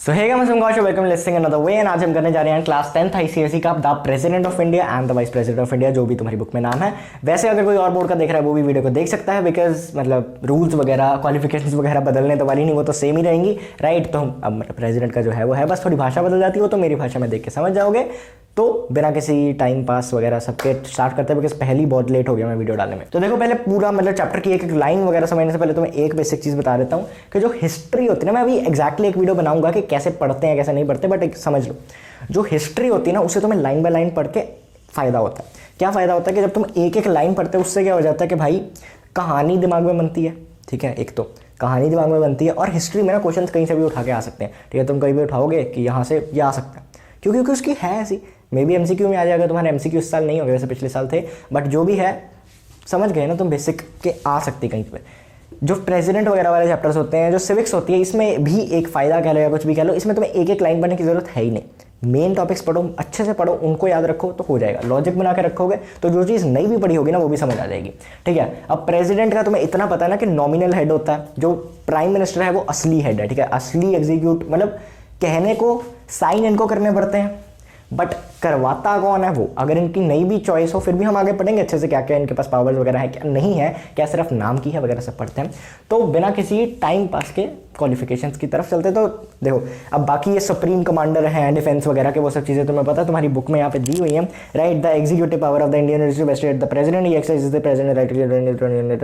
सो hey guys, मैं Gosse, welcome listing another way. And आज हम करने जा रहे हैं क्लास 10th आईसीएसई का the president of India and the vice president of India, जो भी तुम्हारी बुक में नाम है। वैसे अगर कोई और बोर्ड का देख रहा है वो भी वीडियो को देख सकता है, बिकॉज मतलब रूल्स वगैरह क्वालिफिकेशंस वगैरह बदलने तो वाली नहीं, वो तो सेम ही रहेंगी, राइट। तो अब प्रेसिडेंट का जो है वो है, बस थोड़ी भाषा बदल जाती है, तो मेरी भाषा में देख के समझ जाओगे। तो बिना किसी टाइम पास वगैरह सबके स्टार्ट करते हैं, बिकॉज पहली बहुत लेट हो गया मैं वीडियो डालने में। तो देखो, पहले पूरा मतलब चैप्टर की एक एक लाइन वगैरह समझने से पहले तो मैं एक बेसिक चीज़ बता देता हूँ कि जो हिस्ट्री होती है ना, मैं अभी एक्जैक्टली एक वीडियो बनाऊंगा कि कैसे पढ़ते हैं कैसे नहीं पढ़ते, बट एक समझ लो, जो हिस्ट्री होती है ना उसे तुम्हें लाइन बाय लाइन पढ़ के फ़ायदा होता है। क्या फ़ायदा होता है कि जब तुम एक एक लाइन पढ़ते हो उससे क्या हो जाता है कि भाई कहानी दिमाग में बनती है, ठीक है। एक तो कहानी दिमाग में बनती है, और हिस्ट्री में ना क्वेश्चन कहीं से भी उठा के आ सकते हैं, ठीक है। तुम कहीं भी उठाओगे कि यहाँ से ये आ सकता है, क्योंकि उसकी है ऐसी। मे बी एमसीक्यू में आ जाएगा, तुम्हारे एमसीक्यू इस साल नहीं हो गए, वैसे पिछले साल थे, बट जो भी है समझ गए ना तुम, बेसिक के आ सकती कहीं पे। जो प्रेसिडेंट वगैरह वाले चैप्टर्स होते हैं, जो सिविक्स होती है, इसमें भी एक फ़ायदा कह लो या कुछ भी कह लो, इसमें तुम्हें एक एक लाइन पढ़ने की जरूरत है ही नहीं। मेन टॉपिक्स पढ़ो, अच्छे से पढ़ो, उनको याद रखो तो हो जाएगा। लॉजिक बना के रखोगे तो जो चीज़ नहीं भी पढ़ी होगी ना वो भी समझ आ जाएगी, ठीक है। अब प्रेसिडेंट का तुम्हें इतना पता है ना कि नॉमिनल हेड होता है, जो प्राइम मिनिस्टर है वो असली हेड है, ठीक है। असली एग्जीक्यूट मतलब कहने को साइन इनको करने पड़ते हैं, बट करवाता कौन है वो। अगर इनकी नई भी चॉइस हो फिर भी हम आगे पढ़ेंगे अच्छे से क्या क्या इनके पास पावर्स वगैरह है, क्या नहीं है, क्या सिर्फ नाम की है वगैरह सब पढ़ते हैं। तो बिना किसी टाइम पास के क्वालिफिकेशंस की तरफ चलते। तो देखो, अब बाकी ये सुप्रीम कमांडर हैं डिफेंस वगैरह के, वो सब चीज़ें तुम्हें पता है, तुम्हारी बुक में यहाँ पे दी हुई है, right. The executive power of the Indian vested the president, ये एक्सरसाइज द प्रेसिडेंट,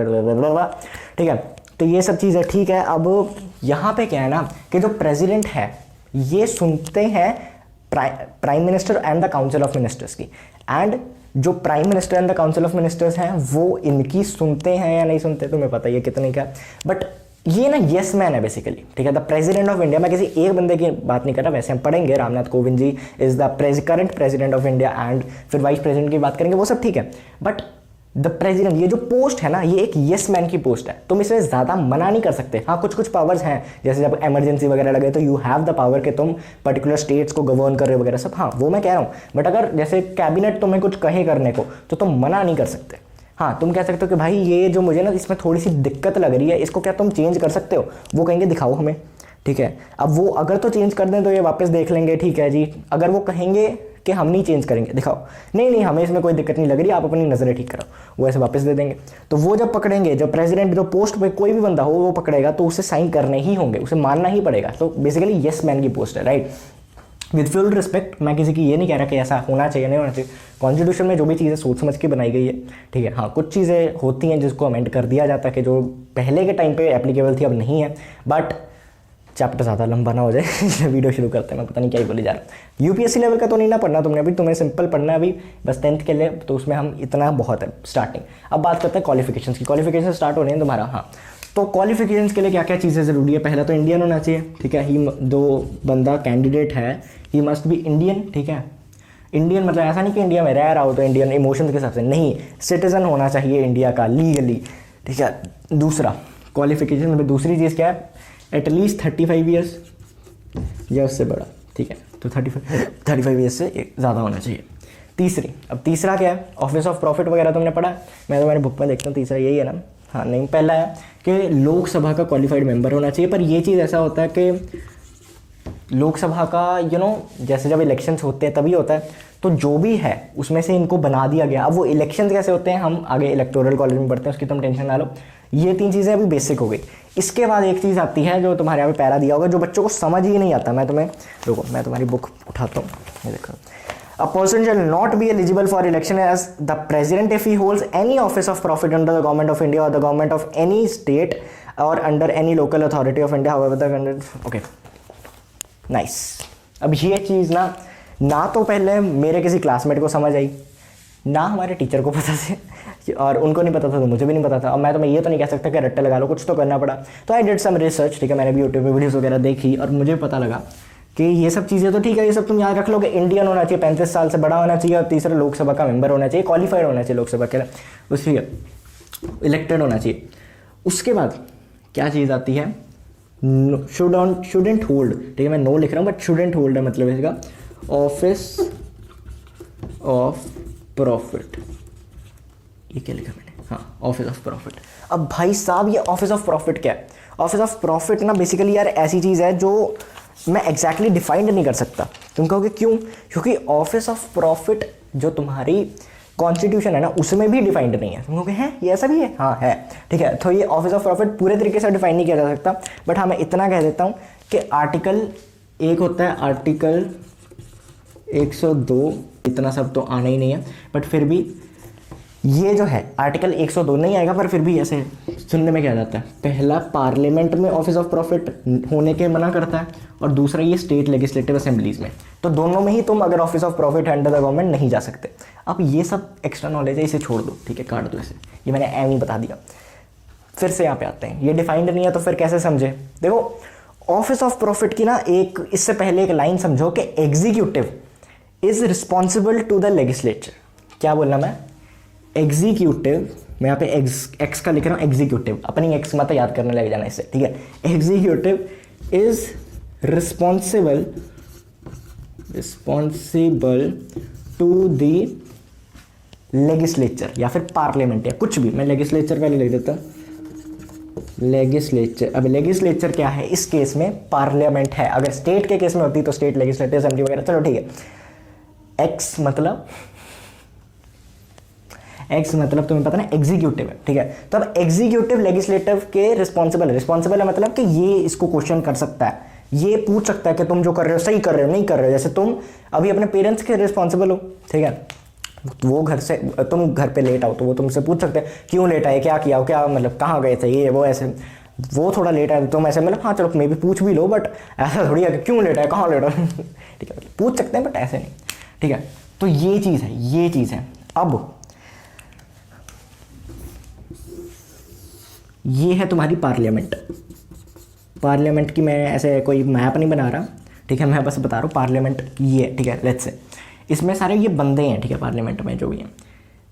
ठीक है। तो ये सब चीज़ें ठीक है। अब यहाँ पे क्या है ना कि जो प्रेसिडेंट है ये सुनते हैं prime minister and the council of ministers की, एंड जो prime minister and the council of ministers हैं वो इनकी सुनते हैं या नहीं सुनते तुम्हें पता ही है कितने का, बट ये ना यस मैन है बेसिकली, ठीक है। द प्रेसिडेंट ऑफ इंडिया, मैं किसी एक बंदे की बात नहीं कर रहा, वैसे हम पढ़ेंगे Ramnath Kovind ji is the current president of India, and फिर वाइस प्रेसिडेंट की बात करेंगे, वो सब ठीक है। बट द प्रेसिडेंट, ये जो पोस्ट है ना, ये एक यस मैन की पोस्ट है, तुम इसमें ज़्यादा मना नहीं कर सकते। हाँ, कुछ कुछ पावर्स हैं, जैसे जब इमरजेंसी वगैरह लगे तो यू हैव द पावर कि तुम पर्टिकुलर स्टेट्स को गवर्न कर रहे हो वगैरह सब, हाँ वो मैं कह रहा हूँ। बट अगर जैसे कैबिनेट तुम्हें कुछ कहे करने को तो तुम मना नहीं कर सकते। हाँ, तुम कह सकते हो कि भाई ये जो मुझे ना इसमें थोड़ी सी दिक्कत लग रही है, इसको क्या तुम चेंज कर सकते हो, वो कहेंगे दिखाओ हमें, ठीक है। अब वो अगर तो चेंज कर दें तो ये वापस देख लेंगे, ठीक है जी। अगर वो कहेंगे कि हम नहीं चेंज करेंगे, दिखाओ, नहीं हमें इसमें कोई दिक्कत नहीं लग रही, आप अपनी नज़रें ठीक कराओ, वो ऐसे वापस दे देंगे। तो वो जब पकड़ेंगे, जब प्रेसिडेंट जो पोस्ट पे कोई भी बंदा हो वो पकड़ेगा तो उसे साइन करने ही होंगे, उसे मानना ही पड़ेगा। तो बेसिकली यस मैन की पोस्ट है, राइट। विद फुल रिस्पेक्ट, मैं किसी की ये नहीं कह रहा कि ऐसा होना चाहिए नहीं होना चाहिए, कॉन्स्टिट्यूशन में जो भी चीज़ें सोच समझ के बनाई गई है, ठीक है। हाँ, कुछ चीज़ें होती हैं जिसको अमेंड कर दिया जाता है कि जो पहले के टाइम पे एप्लीकेबल थी अब नहीं है, बट चैप्टर ज़्यादा लंबा ना हो जाए वीडियो शुरू करते हैं, मैं पता नहीं क्या ही बोली जा रहा हूँ। यूपीएससी लेवल का तो नहीं ना पढ़ना तुमने अभी, तुम्हें सिंपल पढ़ना है अभी बस 10th के लिए, तो उसमें हम इतना बहुत है स्टार्टिंग। अब बात करते हैं क्वालिफिकेशंस की। क्वालिफिकेशन स्टार्ट हो रहे हैं तुम्हारा, हाँ। तो क्वालिफिकेशंस के लिए क्या क्या चीज़ें ज़रूरी है, पहला तो इंडियन होना चाहिए, ठीक है। ही जो बंदा कैंडिडेट है ही मस्ट बी इंडियन, ठीक है। इंडियन मतलब ऐसा नहीं कि इंडिया में रह रहा हो तो इंडियन इमोशंस के हिसाब से नहीं, सिटीजन होना चाहिए इंडिया का लीगली, ठीक है। दूसरा क्वालिफिकेशन में दूसरी चीज़ क्या है, एटलीस्ट 35 ईयर्स या उससे बड़ा, ठीक है। तो 35 ईयर्स से ज़्यादा होना चाहिए। तीसरा क्या है, ऑफिस ऑफ प्रॉफिट वगैरह तुमने पढ़ा, मैं तुम्हारी बुक में देखता हूँ, तीसरा यही है ना, हाँ नहीं, पहला है कि लोकसभा का क्वालिफाइड मेंबर होना चाहिए। पर ये चीज़ ऐसा होता है कि लोकसभा का जैसे जब इलेक्शंस होते हैं तभी होता है, तो जो भी है उसमें से इनको बना दिया गया। अब वो इलेक्शंस कैसे होते हैं हम आगे इलेक्टोरल कॉलेज में पढ़ते हैं, उसकी तुम टेंशन ना लो। ये 3 चीज़ें अभी बेसिक हो गई। इसके बाद एक चीज़ आती है जो तुम्हारे यहाँ पे पैरा दिया होगा, जो बच्चों को समझ ही नहीं आता। मैं तुम्हारी बुक उठाता हूँ, ये देखो। A person shall not be eligible for election as the president if he holds any office of profit under the government of India or the government of any state or under any local authority of India, however the okay, nice। अब ये चीज़ ना तो पहले मेरे किसी classmate को समझ आई, ना हमारे टीचर को पता था, और उनको नहीं पता था तो मुझे भी नहीं पता था। अब मैं तुम्हें ये तो नहीं कह सकता कि रट्टे लगा लो, कुछ तो करना पड़ा। तो आई डिड सम रिसर्च, ठीक है। मैंने भी यूट्यूब पे वीडियोस वगैरह देखी और मुझे पता लगा कि ये सब चीज़ें तो ठीक है, ये सब तुम याद रख लो कि इंडियन होना चाहिए, 35 साल से बड़ा होना चाहिए, और तीसरा लोकसभा का मेंबर होना चाहिए, क्वालिफाइड होना चाहिए लोकसभा के लिए, उसकी इलेक्टेड होना चाहिए। उसके बाद क्या चीज़ आती है, शुडेंट होल्ड, ठीक है। मैं नो लिख रहा हूँ बट शुडेंट होल्ड है, मतलब इसका ऑफिस ऑफ प्रॉफिट, ये क्या लिखा मैंने, हाँ ऑफिस ऑफ प्रॉफिट। अब भाई साहब ये ऑफिस ऑफ प्रॉफिट क्या है, ऑफिस ऑफ प्रॉफिट ना बेसिकली यार ऐसी चीज़ है जो मैं एग्जैक्टली डिफाइंड नहीं कर सकता। तुम कहोगे क्यों? क्योंकि ऑफिस ऑफ प्रॉफिट जो तुम्हारी कॉन्स्टिट्यूशन है ना उसमें भी डिफाइंड नहीं है। तुम कहोगे हैं ये ऐसा भी है? हाँ है, ठीक है। तो ये ऑफिस ऑफ प्रॉफिट पूरे तरीके से डिफाइन नहीं किया जा सकता, बट हाँ मैं इतना कह देता हूँ कि आर्टिकल एक होता है आर्टिकल 102, इतना सब तो आना ही नहीं है, बट फिर भी ये जो है आर्टिकल 102 नहीं आएगा, पर फिर भी ऐसे सुनने में क्या जाता है, पहला पार्लियामेंट में ऑफिस ऑफ प्रॉफिट होने के मना करता है और दूसरा ये स्टेट लेजिस्लेटिव असेंबलीज में। तो दोनों में ही तुम अगर office of profit under the government नहीं जा सकते। अब ये सब एक्स्ट्रा नॉलेज है, इसे छोड़ दो, ठीक है, काट दो इसे, ये मैंने एम ही बता दिया। फिर से यहाँ पे आते हैं, ये डिफाइंड नहीं है तो फिर कैसे समझे? देखो ऑफिस ऑफ प्रॉफिट की ना एक इससे पहले एक लाइन समझो कि executive is responsible to the legislature. क्या बोलना मैं? एग्जीक्यूटिव, मैं यहाँ पे एक्स का लिख रहा हूँ, एग्जीक्यूटिव, अपनी एक्स मत याद करने लग जाना इससे, ठीक है। Executive is responsible to the legislature या फिर पार्लियामेंट या कुछ भी, मैं लेजिस्लेचर पहले लिख देता हूँ। लेजिस्लेचर, अब लेजिस्लेचर क्या है इस केस में? पार्लियामेंट है। अगर स्टेट के केस में होती तो स्टेट लेजिस्लेटिव असेंबली वगैरह, चलो ठीक है। एक्स मतलब तुम्हें पता ना एग्जीक्यूटिव है, ठीक है। तो अब एग्जीक्यूटिव लेजिस्लेटिव के रिस्पॉन्सिबल है मतलब कि ये इसको क्वेश्चन कर सकता है, ये पूछ सकता है कि तुम जो कर रहे हो सही कर रहे हो नहीं कर रहे हो। जैसे तुम अभी अपने पेरेंट्स के रिस्पॉन्सिबल हो, ठीक है, वो घर से तुम घर पे लेट आओ तो वो तुमसे पूछ सकते हैं क्यों लेट आए, क्या किया हो, क्या मतलब कहाँ गए थे, ये वो, ऐसे वो थोड़ा लेट आए तो तुम ऐसे मतलब हाँ चलो मे भी पूछ भी लो, बट ऐसा थोड़ी है कि क्यों लेट आए, कहाँ लेट आए ठीक है, पूछ सकते हैं बट ऐसे नहीं, ठीक है। तो ये चीज़ है। अब ये है तुम्हारी पार्लियामेंट की मैं ऐसे कोई मैप नहीं बना रहा, ठीक है, मैं बस बता रहा हूँ पार्लियामेंट ये, ठीक है। लेट्स से इसमें सारे ये बंदे हैं, ठीक है, पार्लियामेंट में जो भी हैं,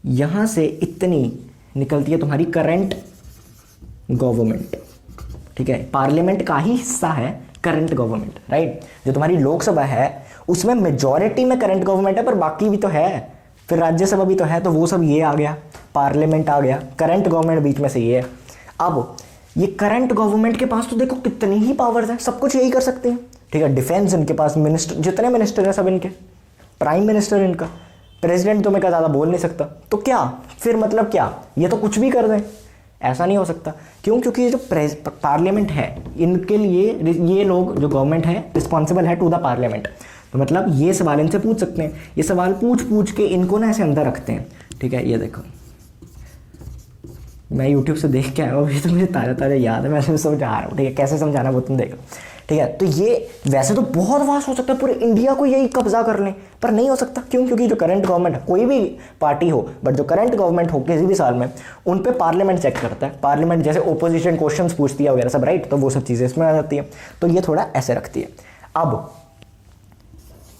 यहाँ से इतनी निकलती है तुम्हारी करंट गवर्नमेंट, ठीक है। पार्लियामेंट का ही हिस्सा है करंट गवर्नमेंट, राइट। जो तुम्हारी लोकसभा है उसमें मेजॉरिटी में करंट गवर्नमेंट है, पर बाकी भी तो है, फिर राज्यसभा भी तो है, तो वो सब ये आ गया, पार्लियामेंट आ गया, करंट गवर्नमेंट बीच में से ये है। अब ये करंट गवर्नमेंट के पास तो देखो कितनी ही पावर्स हैं, सब कुछ यही कर सकते हैं, ठीक है। डिफेंस इनके पास, मिनिस्टर जितने मिनिस्टर हैं सब इनके, प्राइम मिनिस्टर इनका, प्रेसिडेंट तो मैं क्या ज़्यादा बोल नहीं सकता, तो क्या फिर मतलब क्या ये तो कुछ भी कर दें? ऐसा नहीं हो सकता। क्यों? क्योंकि ये जो पार्लियामेंट है इनके लिए, ये लोग जो गवर्नमेंट है रिस्पॉन्सिबल है टू द पार्लियामेंट, तो मतलब ये सवाल इनसे पूछ सकते हैं, ये सवाल पूछ के इनको ना ऐसे अंदर रखते हैं, ठीक है। ये देखो मैं यूट्यूब से देख के आया हूँ, अभी तो मुझे ताज़ा याद है, मैं समझा रहा हूँ, ठीक है, कैसे समझाना वो तुम देखो, ठीक है। तो ये वैसे तो बहुत वास्ट हो सकता है, पूरे इंडिया को यही कब्जा कर लें, पर नहीं हो सकता। क्यों? क्योंकि जो करंट गवर्नमेंट है, कोई भी पार्टी हो, बट जो करंट गवर्नमेंट हो किसी भी साल में, उन पे पार्लियामेंट चेक करता है, पार्लियामेंट जैसे ओपोजिशन क्वेश्चंस पूछती है वगैरह सब, राइट, तो वो सब चीज़ें इसमें आ जाती है, तो ये थोड़ा ऐसे रखती है। अब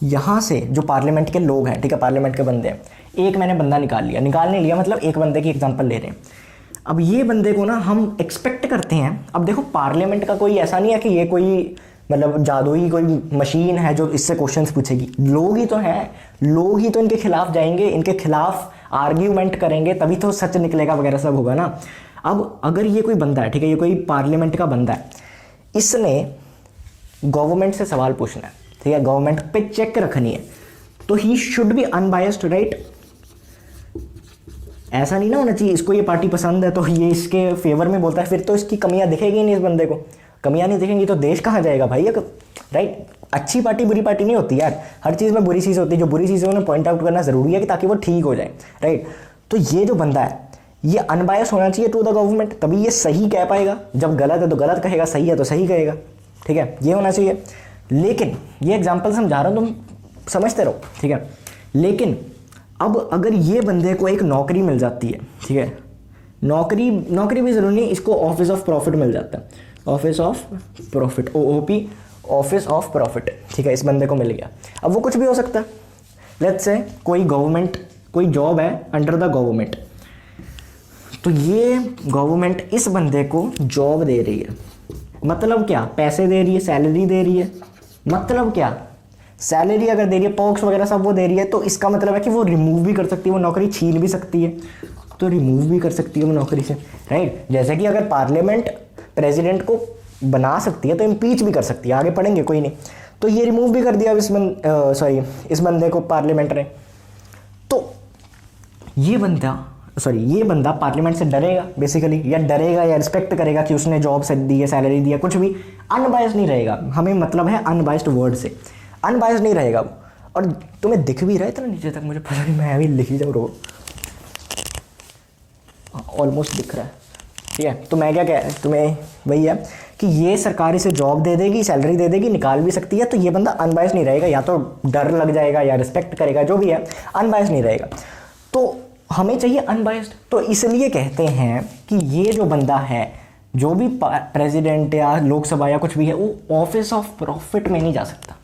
यहाँ से जो पार्लियामेंट के लोग हैं, ठीक है, पार्लियामेंट के बंदे हैं, एक मैंने बंदा निकाल नहीं लिया, मतलब एक बंदे की एग्जाम्पल ले रहे हैं। अब ये बंदे को ना हम एक्सपेक्ट करते हैं, अब देखो पार्लियामेंट का कोई ऐसा नहीं है कि ये कोई मतलब जादुई कोई मशीन है जो इससे क्वेश्चंस पूछेगी, लोग ही तो हैं, लोग ही तो इनके खिलाफ जाएंगे, इनके खिलाफ आर्ग्यूमेंट करेंगे, तभी तो सच निकलेगा वगैरह सब होगा ना। अब अगर ये कोई बंदा है, ठीक है, ये कोई पार्लियामेंट का बंदा है, इसने गवर्नमेंट से सवाल पूछना है, ठीक है, गवर्नमेंट पे चेक रखनी है, तो he should be unbiased, right. ऐसा नहीं ना होना चाहिए इसको ये पार्टी पसंद है तो ये इसके फेवर में बोलता है, फिर तो इसकी कमियां दिखेगी नहीं, इस बंदे को कमियां नहीं दिखेंगी तो देश कहाँ जाएगा भाई, राइट। अच्छी पार्टी बुरी पार्टी नहीं होती यार, हर चीज़ में बुरी चीज़ होती है, जो बुरी चीज़ है उन्हें पॉइंट आउट करना जरूरी है कि ताकि वो ठीक हो जाए, राइट। तो ये जो बंदा है ये अनबायस होना चाहिए टू द गवर्नमेंट, तभी ये सही कह पाएगा, जब गलत है तो गलत कहेगा, सही है तो सही कहेगा, ठीक है, ये होना चाहिए। लेकिन ये एग्जाम्पल समझा रहा हूँ, तुम समझते रहो, ठीक है। लेकिन अब अगर ये बंदे को एक नौकरी मिल जाती है, ठीक है, नौकरी भी ज़रूरी नहीं, इसको ऑफिस ऑफ प्रॉफिट मिल जाता है, office of profit, OOP, office of profit, ठीक है, इस बंदे को मिल गया। अब वो कुछ भी हो सकता है, लेट्स से कोई जॉब है अंडर द गवर्नमेंट, तो ये गवर्नमेंट इस बंदे को जॉब दे रही है, मतलब क्या, पैसे दे रही है, सैलरी दे रही है, मतलब क्या, सैलरी अगर दे रही है, पर्क्स वगैरह सब वो दे रही है, तो इसका मतलब है कि वो रिमूव भी कर सकती है, वो नौकरी छीन भी सकती है, तो रिमूव भी कर सकती है वो नौकरी से, राइट। जैसे कि अगर पार्लियामेंट प्रेसिडेंट को बना सकती है तो इम्पीच भी कर सकती है, आगे पढ़ेंगे कोई नहीं। तो ये रिमूव भी कर दिया इस बंदे को पार्लियामेंट ने। तो ये बंदा पार्लियामेंट से डरेगा बेसिकली, या डरेगा या रिस्पेक्ट करेगा कि उसने जॉब से दी है, सैलरी दी है, कुछ भी अनबायस्ड नहीं रहेगा। हमें मतलब है अनबायस्ड वर्ड से, अनबायस्ड नहीं रहेगा। और तुम्हें दिख भी रहा है इतना नीचे तक, मुझे पता नहीं, मैं अभी लिख ही जाऊँ, ऑलमोस्ट दिख रहा है, ठीक है। तो मैं क्या कह तुम्हें वही है कि ये सरकार इसे जॉब दे देगी, सैलरी दे देगी, निकाल भी सकती है, तो ये बंदा अनबायस्ड नहीं रहेगा, या तो डर लग जाएगा या रिस्पेक्ट करेगा, जो भी है अनबायस्ड नहीं रहेगा। तो हमें चाहिए अनबायस्ड। तो इसलिए कहते हैं कि ये जो बंदा है, जो भी प्रेसिडेंट या लोकसभा या कुछ भी है, वो ऑफिस ऑफ प्रॉफिट में नहीं जा सकता।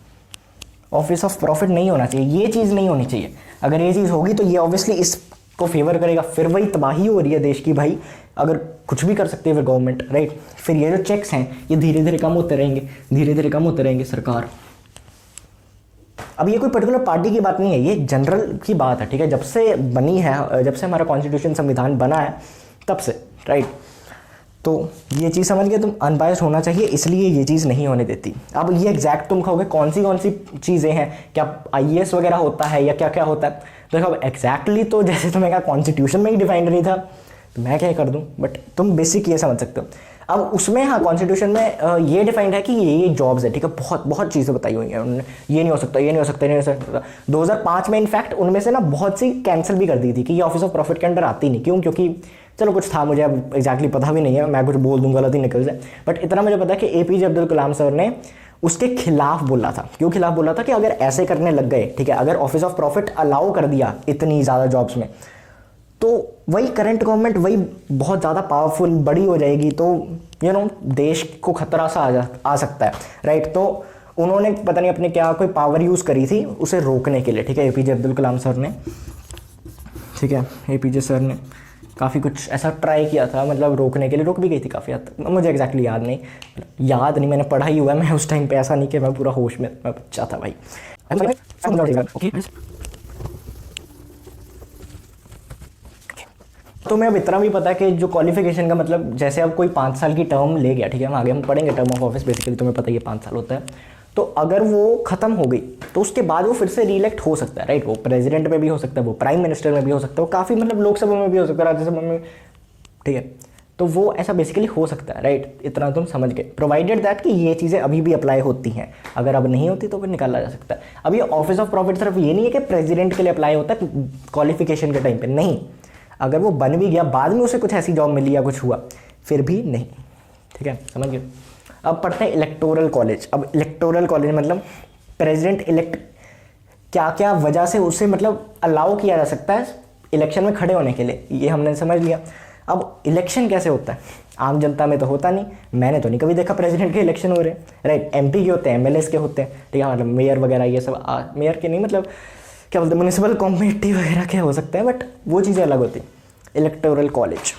ऑफिस ऑफ प्रॉफिट नहीं होना चाहिए, ये चीज़ नहीं होनी चाहिए। अगर ये चीज़ होगी तो ये ऑब्वियसली इसको फेवर करेगा, फिर वही तबाही हो रही है देश की भाई। अगर कुछ भी कर सकती है फिर गवर्नमेंट, राइट। फिर ये जो चेक्स हैं ये धीरे धीरे कम होते रहेंगे, धीरे धीरे कम होते रहेंगे सरकार। अब ये कोई पर्टिकुलर पार्टी की बात नहीं है, ये जनरल की बात है, ठीक है। जब से बनी है, जब से हमारा कॉन्स्टिट्यूशन संविधान बना है तब से, राइट। तो ये चीज़ समझ गए तुम, अनबायस्ड होना चाहिए, इसलिए ये चीज़ नहीं होने देती। अब ये एग्जैक्ट तुम कहोगे कौन सी चीज़ें हैं, क्या IAS वगैरह होता है या क्या क्या होता है। तो देखो एग्जैक्टली तो जैसे तुम्हें कहा कॉन्स्टिट्यूशन में ही डिफाइंड नहीं था, तो मैं क्या कर दूँ, बट तुम बेसिक ये समझ सकते हो। अब उसमें हाँ कॉन्स्टिट्यूशन में ये डिफाइंड है कि ये जॉब्स है, ठीक है। बहुत बहुत चीज़ें बताई हुई हैं उन्होंने, ये नहीं हो सकता, ये नहीं हो सकता, ये नहीं हो सकता। 2005 में इनफैक्ट उनमें से ना बहुत सी कैंसिल भी कर दी थी कि ये ऑफिस ऑफ प्रॉफिट के अंडर आती नहीं। क्यों? क्योंकि चलो कुछ था, मुझे अब एग्जैक्टली पता भी नहीं है, मैं कुछ बोल दूंगा गलत ही निकल जाए, बट इतना मुझे पता है कि APJ अब्दुल कलाम सर ने उसके खिलाफ बोला था। क्यों खिलाफ बोला था? कि अगर ऐसे करने लग गए, ठीक है, अगर ऑफिस ऑफ प्रॉफिट अलाउ कर दिया इतनी ज़्यादा जॉब्स में, तो वही करंट गवर्नमेंट वही बहुत ज़्यादा पावरफुल बड़ी हो जाएगी, तो देश को खतरा सा आ सकता है, राइट। तो उन्होंने पता नहीं अपने क्या कोई पावर यूज़ करी थी उसे रोकने के लिए, ठीक है, APJ अब्दुल कलाम सर ने, ठीक है। APJ सर ने काफ़ी कुछ ऐसा ट्राई किया था, मतलब रोकने के लिए, रोक भी गई थी काफ़ी हद तक, मुझे एग्जैक्टली याद नहीं, मैंने पढ़ा ही हुआ है। मैं उस टाइम पे ऐसा नहीं कि मैं पूरा होश में, मैं बच्चा था भाई। तो मैं अब इतना भी पता है कि जो क्वालिफिकेशन का मतलब, जैसे अब कोई 5 साल की टर्म ले गया, ठीक है, हम आगे हम पढ़ेंगे टर्म ऑफ ऑफिस, बेसिकली तुम्हें पता है ये 5 साल होता है। तो अगर वो ख़त्म हो गई तो उसके बाद वो फिर से रीइलेक्ट हो सकता है, राइट। वो प्रेसिडेंट में भी हो सकता है, वो प्राइम मिनिस्टर में भी हो सकता है, वो काफ़ी मतलब लोकसभा में भी हो सकता है, राज्यसभा में, ठीक है। तो वो ऐसा बेसिकली हो सकता है, राइट। इतना तुम समझ गए, प्रोवाइडेड दैट कि ये चीज़ें अभी भी अप्लाई होती हैं। अगर अब नहीं होती तो फिर निकाला जा सकता है। अब ये ऑफिस ऑफ प्रॉफिट सिर्फ ये नहीं है कि प्रेसिडेंट के लिए अप्लाई होता है क्वालिफिकेशन के टाइम पर, नहीं। अगर वो बन भी गया, बाद में उसे कुछ ऐसी जॉब मिली या कुछ हुआ, फिर भी नहीं, ठीक है, समझ गए। अब पढ़ते हैं इलेक्टोरल कॉलेज। अब इलेक्टोरल कॉलेज मतलब प्रेसिडेंट इलेक्ट क्या क्या वजह से उसे मतलब अलाउ किया जा सकता है इलेक्शन में खड़े होने के लिए, ये हमने समझ लिया। अब इलेक्शन कैसे होता है? आम जनता में तो होता नहीं, मैंने तो नहीं कभी देखा प्रेसिडेंट के इलेक्शन हो रहे, राइट। MP के होते हैं, MLAs के होते हैं, ठीक है, मतलब मेयर वगैरह ये सब, मेयर के नहीं, मतलब क्या बोलते हैं, म्यूनिसिपल कमेटी वगैरह के हो सकते हैं, बट वो चीज़ें अलग होती। इलेक्टोरल कॉलेज,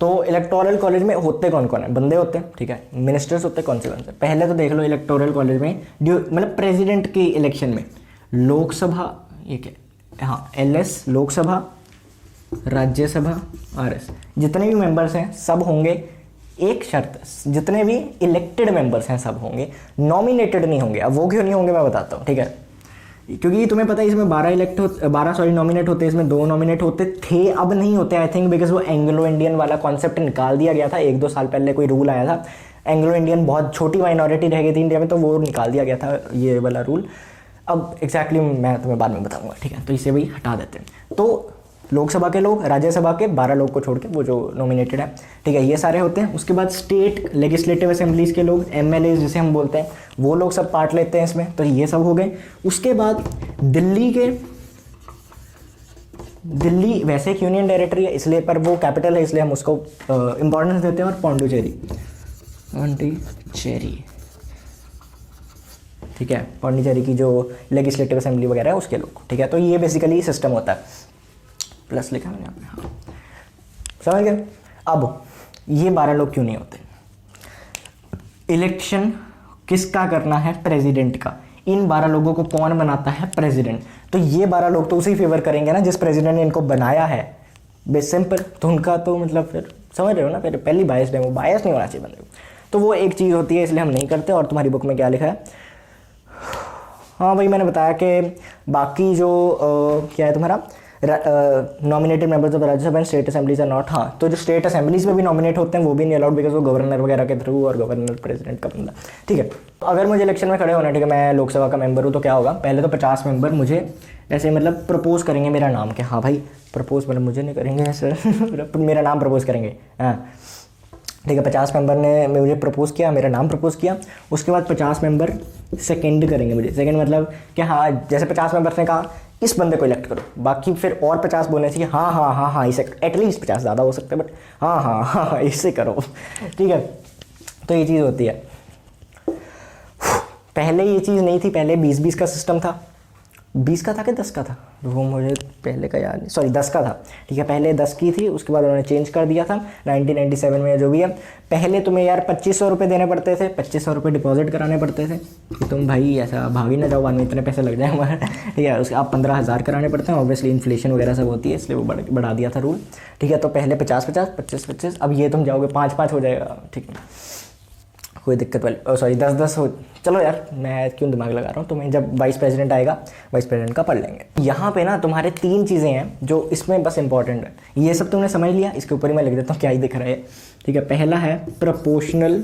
तो इलेक्टोरल कॉलेज में होते कौन कौन है? बंदे होते हैं, ठीक है, मिनिस्टर्स होते हैं, कौन से पहले तो देख लो। इलेक्टोरल कॉलेज में मतलब प्रेसिडेंट के इलेक्शन में लोकसभा, ये क्या, हाँ, LS लोकसभा, राज्यसभा, RS, जितने भी मेंबर्स हैं सब होंगे। एक शर्त, जितने भी इलेक्टेड मेंबर्स हैं सब होंगे, नॉमिनेटेड नहीं होंगे। अब वो क्यों नहीं होंगे मैं बताता हूँ, ठीक है। क्योंकि तुम्हें पता है इसमें 12 नॉमिनेट होते हैं, इसमें 2 नॉमिनेट होते थे, अब नहीं होते आई थिंक, बिकॉज वो एंग्लो इंडियन वाला कॉन्सेप्ट निकाल दिया गया था। 1-2 साल पहले कोई रूल आया था, एंग्लो इंडियन बहुत छोटी माइनॉरिटी रह गई थी इंडिया में, तो वो निकाल दिया गया था ये वाला रूल। अब एग्जैक्टली मैं तुम्हें बाद में बताऊंगा, ठीक है। तो इसे भी हटा देते हैं। तो लोकसभा के लोग, राज्यसभा के 12 लोग को छोड़ के, वो जो नॉमिनेटेड है, ठीक है, ये सारे होते हैं। उसके बाद स्टेट लेजिस्लेटिव असेंबलीज के लोग, MLAs जिसे हम बोलते हैं, वो लोग सब पार्ट लेते हैं इसमें, तो ये सब हो गए। उसके बाद दिल्ली वैसे एक यूनियन टेरिटरी है इसलिए, पर वो कैपिटल है इसलिए हम उसको इंपॉर्टेंस देते हैं। और पौंडीचेरी, ठीक है, पौंडीचेरी की जो लेजिस्लेटिव असेंबली वगैरह है उसके लोग, ठीक है। तो ये बेसिकली सिस्टम होता है। प्लस लिखा मैंने यहाँ पे, हाँ। समझ गए। अब ये 12 लोग क्यों नहीं होते? इलेक्शन किसका करना है? प्रेसिडेंट का। इन 12 लोगों को कौन बनाता है? प्रेसिडेंट। तो ये 12 लोग तो उसी फेवर करेंगे ना जिस प्रेसिडेंट ने इनको बनाया है, बेस सिंपल। तो उनका तो मतलब फिर समझ रहे हो ना, फिर पहली बायस है, वो बायस नहीं होना चाहिए बंदे को। तो वो एक चीज़ होती है, इसलिए हम नहीं करते। और तुम्हारी बुक में क्या लिखा है? हाँ भाई, मैंने बताया कि बाकी जो क्या है तुम्हारा nominated members of Rajya Sabha and state assemblies are not. हाँ, तो जो स्टेट असेंबलीज में भी नॉमिनेट होते हैं वो भी नहीं अलाउड, बिकॉज वो गवर्नर वगैरह के थ्रू और गवर्नर प्रेसिडेंट का बंदा। ठीक है, अगर मुझे इलेक्शन में खड़े होना, ठीक है, मैं लोकसभा का मेंबर हूँ, तो क्या होगा? पहले तो 50 मेंबर मुझे ऐसे मतलब प्रपोज करेंगे मेरा नाम, कि हाँ भाई प्रपोज, मतलब मुझे नहीं करेंगे सर मेरा नाम प्रपोज करेंगे। हाँ ठीक है, 50 मेंबर ने मुझे प्रपोज किया, मेरा नाम प्रपोज किया। उसके बाद 50 मेंबर सेकंड करेंगे मुझे। सेकंड मतलब कि हाँ, जैसे 50 मेंबर्स ने कहा इस बंदे को इलेक्ट करो, बाकी फिर और 50 बोलने चाहिए हाँ हाँ हाँ हाँ इसे, एटलीस्ट 50 ज़्यादा हो सकते हैं बट हाँ हाँ हाँ हाँ इससे करो। ठीक है, तो ये चीज़ होती है। पहले ये चीज़ नहीं थी, पहले 20-20 का सिस्टम था। 20 का था कि 10 का था, वो मुझे पहले का याद नहीं, सॉरी 10 का था। ठीक है, पहले 10 की थी, उसके बाद उन्होंने चेंज कर दिया था 1997 में, जो भी है। पहले तुम्हें यार 2500 रुपये देने पड़ते थे, 2500 रुपये डिपॉजिट कराने पड़ते थे कि तुम भाई ऐसा भाग ही ना जाओ, बाद में इतने पैसे लग जाए हमारे। ठीक है, उसके आप 15,000 कराने पड़ते हैं। ऑब्वियसली इन्फ्लेशन वगैरह सब होती है, इसलिए वो बढ़ा दिया था रूल। ठीक है, तो पहले 50-50, 25-25, अब ये तुम जाओगे 5-5 हो जाएगा। ठीक है, कोई दिक्कत वाली, सॉरी 10-10 हो। चलो यार, मैं क्यों दिमाग लगा रहा हूँ, तुम्हें जब वाइस प्रेसिडेंट आएगा, वाइस प्रेसिडेंट का पढ़ लेंगे। यहाँ पे ना तुम्हारे 3 चीज़ें हैं जो इसमें बस इंपॉर्टेंट है। ये सब तुमने समझ लिया, इसके ऊपर ही मैं लिख देता हूँ क्या ही दिख रहा है। ठीक है, पहला है प्रोपोर्शनल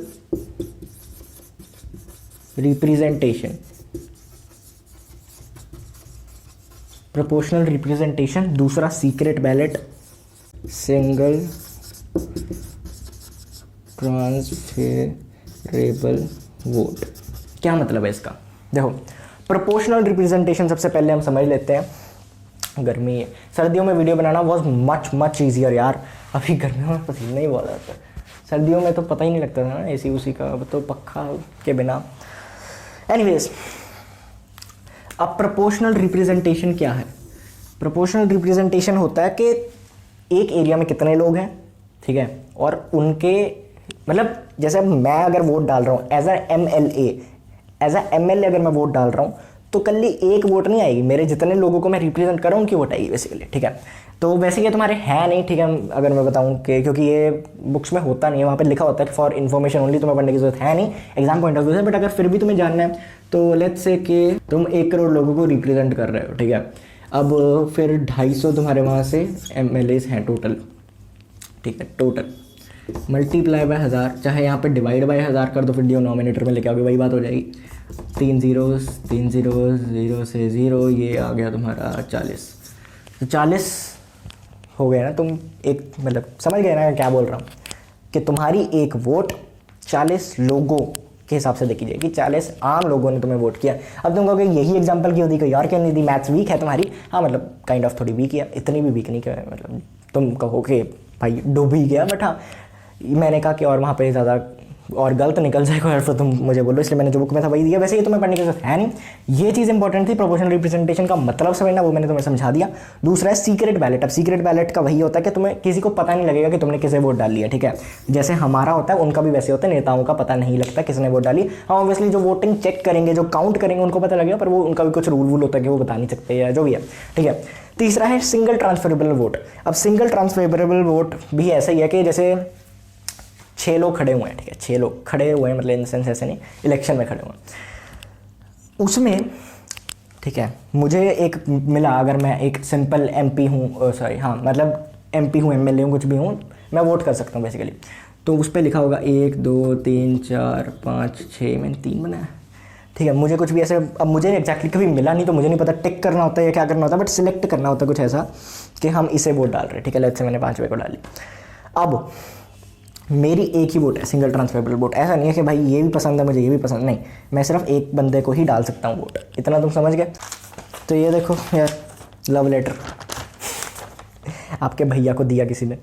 रिप्रेजेंटेशन। Proportional representation. दूसरा secret ballot, single transferable vote. क्या मतलब है इसका? देखो, प्रोपोर्शनल रिप्रेजेंटेशन सबसे पहले हम समझ लेते हैं। गर्मी है, सर्दियों में video banana was much easier यार। अभी गर्मियों में पसीना ही बहुत आता है, सर्दियों में तो पता ही नहीं लगता था ना एसी उसी का, अब तो पक्का के बिना। एनीवेज, अब प्रोपोर्शनल रिप्रेजेंटेशन क्या है? प्रोपोर्शनल रिप्रेजेंटेशन होता है कि एक एरिया में कितने लोग हैं, ठीक है, और उनके मतलब जैसे मैं अगर वोट डाल रहा हूँ एज अ एमएलए अगर मैं वोट डाल रहा हूँ तो कल एक वोट नहीं आएगी, मेरे जितने लोगों को मैं रिप्रेजेंट कर रहा हूँ उनकी वोट आएगी बेसिकली। ठीक है, तो वैसे ये तुम्हारे है नहीं। ठीक है, अगर मैं बताऊँ कि क्योंकि ये बुक्स में होता नहीं है, वहाँ पे लिखा होता है कि फॉर इन्फॉर्मेशन ओनली, तुम्हें पढ़ने की जरूरत है नहीं एग्जाम पॉइंट ऑफ व्यू से। बट अगर फिर भी तुम्हें जानना है तो लेट्स से कि तुम 1 करोड़ लोगों को रिप्रेजेंट कर रहे हो। ठीक है, अब फिर 250 तुम्हारे वहाँ से एमएलएज हैं टोटल। ठीक है, टोटल मल्टीप्लाई बाय 1000, चाहे यहाँ पे डिवाइड बाय 1000 कर दो, फिर डिनोमिनेटर में लेके आओगे, वही बात हो जाएगी। 3 zeros 0 से 0, ये आ गया तुम्हारा 40। तो 40 हो गया ना, तुम एक मतलब समझ गए ना क्या बोल रहा हूँ, कि तुम्हारी एक वोट 40 लोगों के हिसाब से देखी जाएगी। 40 आम लोगों ने तुम्हें वोट किया। अब तुम कहोगे यही एग्जांपल क्यों दी, कोई और क्यों नहीं दी, मैथ्स वीक है तुम्हारी? हाँ मतलब काइंड ऑफ थोड़ी वीक है, इतनी भी वीक नहीं कि मतलब तुम कहो कि भाई डूब ही गया। बट हाँ, मैंने कहा कि और वहाँ पे ज़्यादा और गलत निकल जाएगा और फिर तुम मुझे बोलो, इसलिए मैंने जो बुक में था वही दिया। वैसे ये तुम्हें पढ़ने की जरूरत है नहीं। ये चीज़ इंपॉर्टेंट थी, प्रोपोर्शनल रिप्रेजेंटेशन का मतलब समझना, वो मैंने तुम्हें समझा दिया। दूसरा है सीक्रेट बैलेट। अब सीक्रेट बैलेट का वही होता है कि तुम्हें किसी को पता नहीं लगेगा कि तुमने किसे वोट डाल लिया। ठीक है, जैसे हमारा होता है उनका भी वैसे होता है, नेताओं का पता नहीं लगता किसने वोट डाली। हाँ ऑब्वियसली जो वोटिंग चेक करेंगे, जो काउंट करेंगे उनको पता लगेगा, पर वो उनका भी कुछ रूल होता है कि वो बता नहीं सकते या जो भी है। ठीक है, तीसरा है सिंगल ट्रांसफरेबल वोट। अब सिंगल ट्रांसफरेबल वोट भी ऐसा ही है कि जैसे 6 लोग खड़े हुए हैं। ठीक है, 6 लोग खड़े हुए हैं, मतलब इन सेंस ऐसे नहीं, इलेक्शन में खड़े हुए हैं उसमें। ठीक है, मुझे एक मिला, अगर मैं एक सिंपल एमपी हूँ, सॉरी हाँ मतलब एमपी हूँ, एमएलए हूँ, कुछ भी हूँ, मैं वोट कर सकता हूँ बेसिकली। तो उस पर लिखा होगा 1 2 3 4 5 6, मैंने 3 बनाया। ठीक है, मुझे कुछ भी ऐसे, अब मुझे एग्जैक्टली कभी मिला नहीं तो मुझे नहीं पता टिक करना होता है या क्या करना होता है, बट सिलेक्ट करना होता है कुछ ऐसा कि हम इसे वोट डाल रहे हैं। ठीक है, लेट्स से मैंने 5 रुपये को डाली। अब मेरी एक ही वोट है, सिंगल ट्रांसफरेबल वोट। ऐसा नहीं है कि भाई ये भी पसंद है मुझे, ये भी पसंद नहीं, मैं सिर्फ एक बंदे को ही डाल सकता हूँ वोट। इतना तुम समझ गए? तो ये देखो यार, लव लेटर आपके भैया को दिया किसी ने,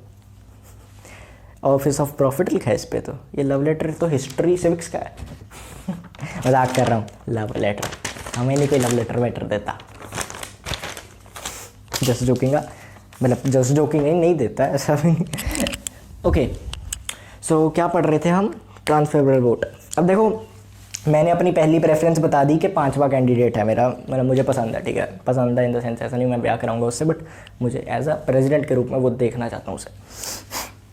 ऑफिस ऑफ प्रॉफिट लिखा है इस पर। तो ये लव लेटर तो हिस्ट्री सिविक्स का है। मजाक कर रहा हूँ, लव लेटर हमें नहीं कोई लव लेटर वेटर देता, जस्ट जोकिंग, मतलब जस्ट जोकिंग नहीं देता ऐसा भी नहीं। ओके, सो क्या पढ़ रहे थे हम? Transferable vote. अब देखो, मैंने अपनी पहली प्रेफरेंस बता दी कि 5वां कैंडिडेट है मेरा, मतलब मुझे पसंद है, ठीक है, पसंद है इन द सेंस ऐसा नहीं मैं ब्याह कराऊंगा उससे, बट मुझे एज अ प्रेसिडेंट के रूप में वो देखना चाहता हूँ उसे।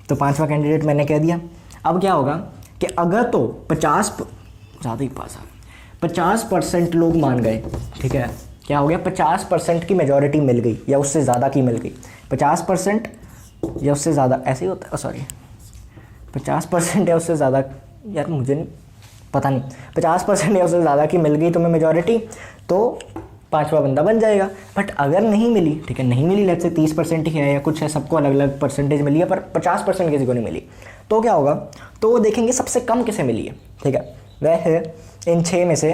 तो 5वां कैंडिडेट मैंने कह दिया। अब क्या होगा कि अगर तो 50% लोग मान गए, ठीक है, क्या हो गया, 50% की मेजॉरिटी मिल गई या उससे ज़्यादा की मिल गई, 50% या उससे ज़्यादा, ऐसे ही होता है, सॉरी 50% या उससे ज़्यादा, यार मुझे नहीं पता नहीं, 50% या उससे ज़्यादा की मिल गई तुम्हें मेजॉरिटी, तो 5वां बंदा बन जाएगा। बट अगर नहीं मिली, ठीक है, नहीं मिली, लेट्स से 30% ही है या कुछ है, सबको अलग अलग परसेंटेज मिली है पर 50% किसी को नहीं मिली, तो क्या होगा, तो वो देखेंगे सबसे कम किसे मिली है, ठीक है, वह है इन 6 में से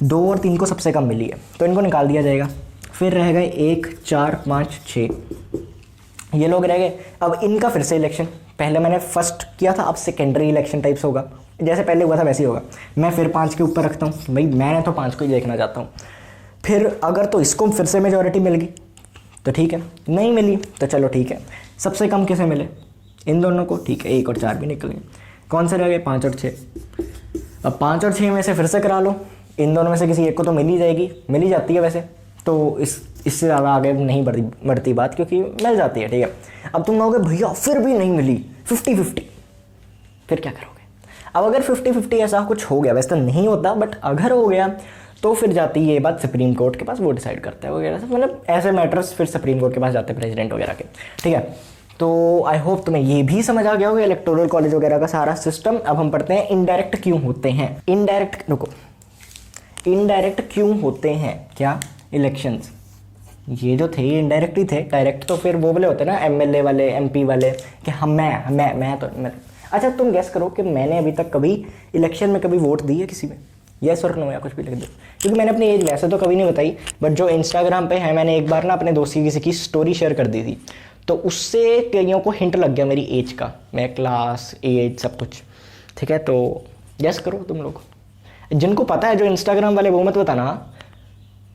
2 और 3 को सबसे कम मिली है, तो इनको निकाल दिया जाएगा। फिर रह गए 1, 4, 5, 6, ये लोग रह गए। अब इनका फिर से इलेक्शन, पहले मैंने फर्स्ट किया था, अब सेकेंडरी इलेक्शन टाइप्स होगा, जैसे पहले हुआ था वैसे ही होगा। मैं फिर 5 के ऊपर रखता हूँ भाई, मैंने तो 5 को ही देखना चाहता हूँ। फिर अगर तो इसको फिर से मेजॉरिटी मिल गई तो ठीक है, नहीं मिली तो चलो ठीक है, सबसे कम किसे मिले, इन दोनों को, ठीक है, 1 और 4 भी निकल गए, कौन से रह गए, 5 और 6। अब 5 और 6 में से फिर से करा लो, इन दोनों में से किसी एक को तो मिल ही जाएगी, मिल ही जाती है वैसे तो, इससे ज़्यादा आगे नहीं बढ़ती बात, क्योंकि मिल जाती है, ठीक है। अब तुम कहोगे भैया फिर भी नहीं मिली, 50-50, फिर क्या करोगे? अब अगर 50-50 ऐसा कुछ हो गया, वैसे तो नहीं होता बट अगर हो गया तो फिर जाती है ये बात सुप्रीम कोर्ट के पास, वो डिसाइड करता है वगैरह, मतलब ऐसे मैटर्स फिर सुप्रीम कोर्ट के पास जाते हैं प्रेसिडेंट वगैरह के, ठीक है। तो आई होप तुम्हें ये भी समझ आ गया होगा इलेक्टोरल कॉलेज वगैरह का सारा सिस्टम। अब हम पढ़ते हैं इनडायरेक्ट क्यों होते हैं। इनडायरेक्ट क्यों होते हैं क्या इलेक्शंस? ये जो थे इनडायरेक्ट ही थे, डायरेक्ट तो फिर वो वाले होते हैं ना, एमएलए वाले, एमपी वाले, कि हम मैं अच्छा तुम गेस करो कि मैंने अभी तक कभी इलेक्शन में कभी वोट दी है किसी में? यस और नो या कुछ भी लिख दो, क्योंकि मैंने अपनी एज वैसे तो कभी नहीं बताई, बट जो इंस्टाग्राम पे है, मैंने एक बार ना अपने दोस्त की किसी की स्टोरी शेयर कर दी थी, तो उससे कईयों को हिंट लग गया मेरी एज का, मैं क्लास, एज, सब कुछ, ठीक है। तो गेस करो तुम लोग, जिनको पता है, जो इंस्टाग्राम वाले वो मत बताना,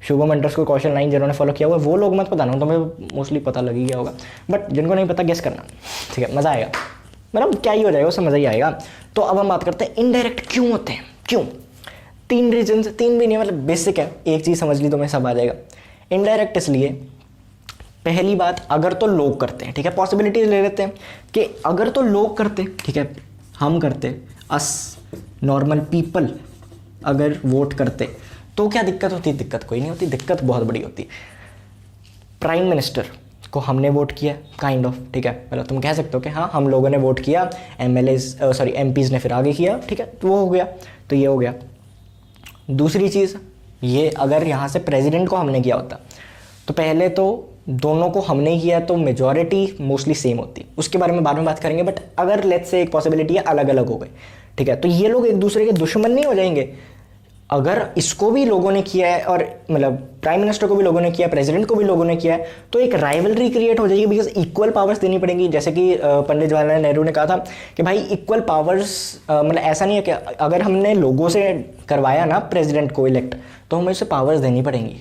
शुभम अंडरस्कोर कौशल 9 जिन्होंने फॉलो किया हुआ वो लोग मत बताना, तो मुझे मोस्टली पता लग ही गया होगा, बट जिनको नहीं पता गेस करना, ठीक है, मज़ा आएगा, मतलब क्या ही हो जाएगा, उससे मज़ा ही आएगा। तो अब हम बात करते हैं इनडायरेक्ट क्यों होते हैं। क्यों? 3 रीजन, 3 भी नहीं, मतलब बेसिक है, एक चीज़ समझ ली तो मैं सब आ जाएगा। इनडायरेक्ट इसलिए, पहली बात, अगर तो लोग करते हैं, ठीक है, पॉसिबिलिटीज ले लेते हैं कि अगर तो लोग करते, ठीक है, हम करते, अस नॉर्मल पीपल अगर वोट करते तो क्या दिक्कत होती? दिक्कत कोई नहीं होती, दिक्कत बहुत बड़ी होती। प्राइम मिनिस्टर को हमने वोट किया काइंड ऑफ, ठीक है, मतलब तुम कह सकते हो कि हाँ हम लोगों ने वोट किया, एमपीज़ ने फिर आगे किया, ठीक है, तो वो हो गया, तो ये हो गया। दूसरी चीज़ ये, अगर यहाँ से प्रेसिडेंट को हमने किया होता तो पहले तो दोनों को हमने किया तो मेजॉरिटी मोस्टली सेम होती, उसके बारे में बाद में बात करेंगे, बट अगर लेट्स से एक पॉसिबिलिटी है अलग अलग हो गए, ठीक है, तो ये लोग एक दूसरे के दुश्मन नहीं हो जाएंगे। अगर इसको भी लोगों ने किया है और मतलब प्राइम मिनिस्टर को भी लोगों ने किया, प्रेसिडेंट को भी लोगों ने किया है, तो एक राइवलरी क्रिएट हो जाएगी, बिकॉज इक्वल पावर्स देनी पड़ेंगी। जैसे कि पंडित जवाहरलाल नेहरू ने कहा था कि भाई इक्वल पावर्स, मतलब ऐसा नहीं है कि अगर हमने लोगों से करवाया ना प्रेसिडेंट को इलेक्ट, तो हमें उसे पावर्स देनी पड़ेंगी,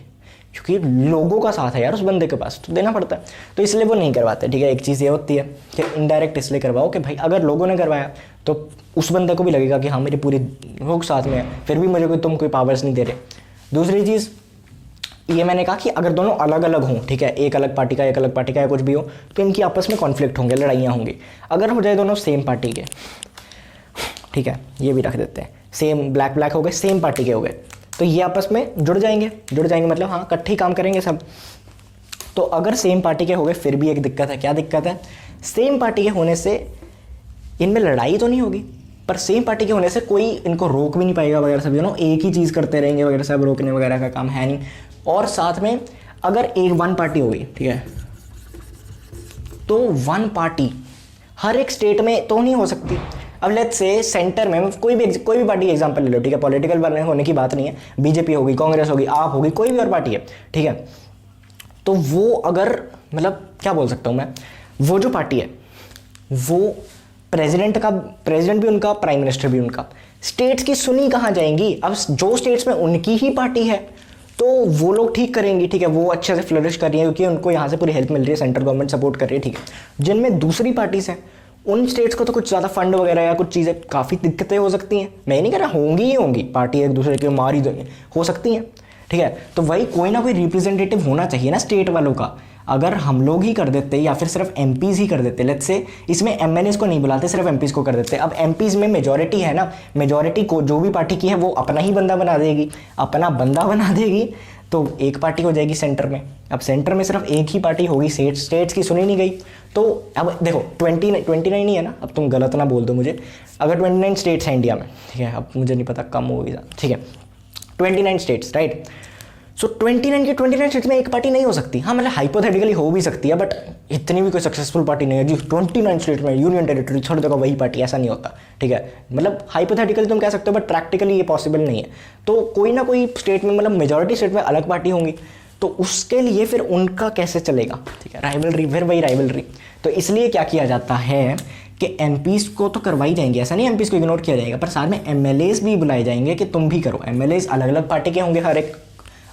क्योंकि लोगों का साथ है यार उस बंदे के पास, तो देना पड़ता है, तो इसलिए वो नहीं करवाते, ठीक है। एक चीज़ ये होती है कि इनडायरेक्ट इसलिए करवाओ कि भाई अगर लोगों ने करवाया तो उस बंदे को भी लगेगा कि हाँ मेरी पूरी लोग साथ में है, फिर भी मुझे तुम कोई पावर्स नहीं दे रहे। दूसरी चीज़ ये मैंने कहा कि अगर दोनों अलग अलग हों, ठीक है, एक अलग पार्टी का एक अलग पार्टी का या कुछ भी हो, तो इनकी आपस में कॉन्फ्लिक्ट होंगे, लड़ाइयाँ होंगी। अगर हो जाए दोनों सेम पार्टी के, ठीक है, ये भी रख देते हैं, सेम ब्लैक हो गए, सेम पार्टी के हो गए, तो ये आपस में जुड़ जाएंगे मतलब हाँ इकट्ठे ही काम करेंगे सब। तो अगर सेम पार्टी के हो गए फिर भी एक दिक्कत है। क्या दिक्कत है? सेम पार्टी के होने से इनमें लड़ाई तो नहीं होगी, पर सेम पार्टी के होने से कोई इनको रोक भी नहीं पाएगा वगैरह सब, एक ही चीज़ करते रहेंगे वगैरह सब, रोकने वगैरह का काम है नहीं। और साथ में अगर एक वन पार्टी हो गई, ठीक है, तो वन पार्टी हर एक स्टेट में तो नहीं हो सकती। अब लेट्स से सेंटर में कोई भी पार्टी एग्जांपल ले लो, ठीक है, पॉलिटिकल वाले होने की बात नहीं है, बीजेपी होगी, कांग्रेस होगी, आप होगी, कोई भी और पार्टी है, ठीक है, तो वो अगर मतलब क्या बोल सकता हूँ मैं, वो जो पार्टी है वो प्रेसिडेंट भी उनका, प्राइम मिनिस्टर भी उनका, स्टेट्स की सुनी कहाँ जाएंगी? अब जो स्टेट्स में उनकी ही पार्टी है तो वो लोग ठीक करेंगी, ठीक है, वो अच्छे से फ्लरिश कर रही है क्योंकि उनको यहाँ से पूरी हेल्प मिल रही है, सेंट्रल गवर्नमेंट सपोर्ट कर रही है, ठीक है। जिनमें दूसरी पार्टीज हैं उन स्टेट्स को तो कुछ ज़्यादा फंड वगैरह या कुछ चीज़ें काफ़ी दिक्कतें हो सकती हैं, मैं नहीं कह रहा होंगी ही होंगी, पार्टी एक दूसरे के मार ही देंगे, हो सकती हैं, ठीक है। तो वही कोई ना कोई रिप्रेजेंटेटिव होना चाहिए ना स्टेट वालों का। अगर हम लोग ही कर देते या फिर सिर्फ एमपीज़ ही कर देते, लेट्स से इसमें एमएलएस को नहीं बुलाते, सिर्फ एमपीज़ को कर देते। अब एमपीज़ में मेजॉरिटी है ना, मेजॉरिटी को जो भी पार्टी की है वो अपना ही बंदा बना देगी, अपना बंदा बना देगी, तो एक पार्टी हो जाएगी सेंटर में। अब सेंटर में सिर्फ एक ही पार्टी होगी, स्टेट्स की सुनी नहीं गई। तो अब देखो 29 ही है ना, अब तुम गलत ना बोल दो मुझे, अगर 29 स्टेट्स हैं इंडिया में, ठीक है, अब मुझे नहीं पता कम होगी, ठीक है, 29 स्टेट्स, राइट। सो 29 स्टेट्स में एक पार्टी नहीं हो सकती। हाँ मतलब हाइपोथेटिकली हो भी सकती है, बट इतनी भी कोई सक्सेसफुल पार्टी नहीं है जी 29 स्टेट्स में यूनियन टेरिटरी छोड़ देगा वही पार्टी, ऐसा नहीं होता, ठीक है। मतलब हाइपोथेटिकली तुम कह सकते हो, बट प्रैक्टिकली ये पॉसिबल नहीं है। तो कोई ना कोई स्टेट में, मतलब मेजॉरिटी स्टेट में अलग पार्टी होंगी, तो उसके लिए फिर उनका कैसे चलेगा, ठीक है, राइवलरी, फिर वही राइवलरी। तो इसलिए क्या किया जाता है कि एमपीज़ को तो करवाई जाएंगे, ऐसा नहीं एमपीज़ को इग्नोर किया जाएगा, पर साथ में एमएलएस भी बुलाए जाएंगे कि तुम भी करो। एमएलएस अलग अलग पार्टी के होंगे हर एक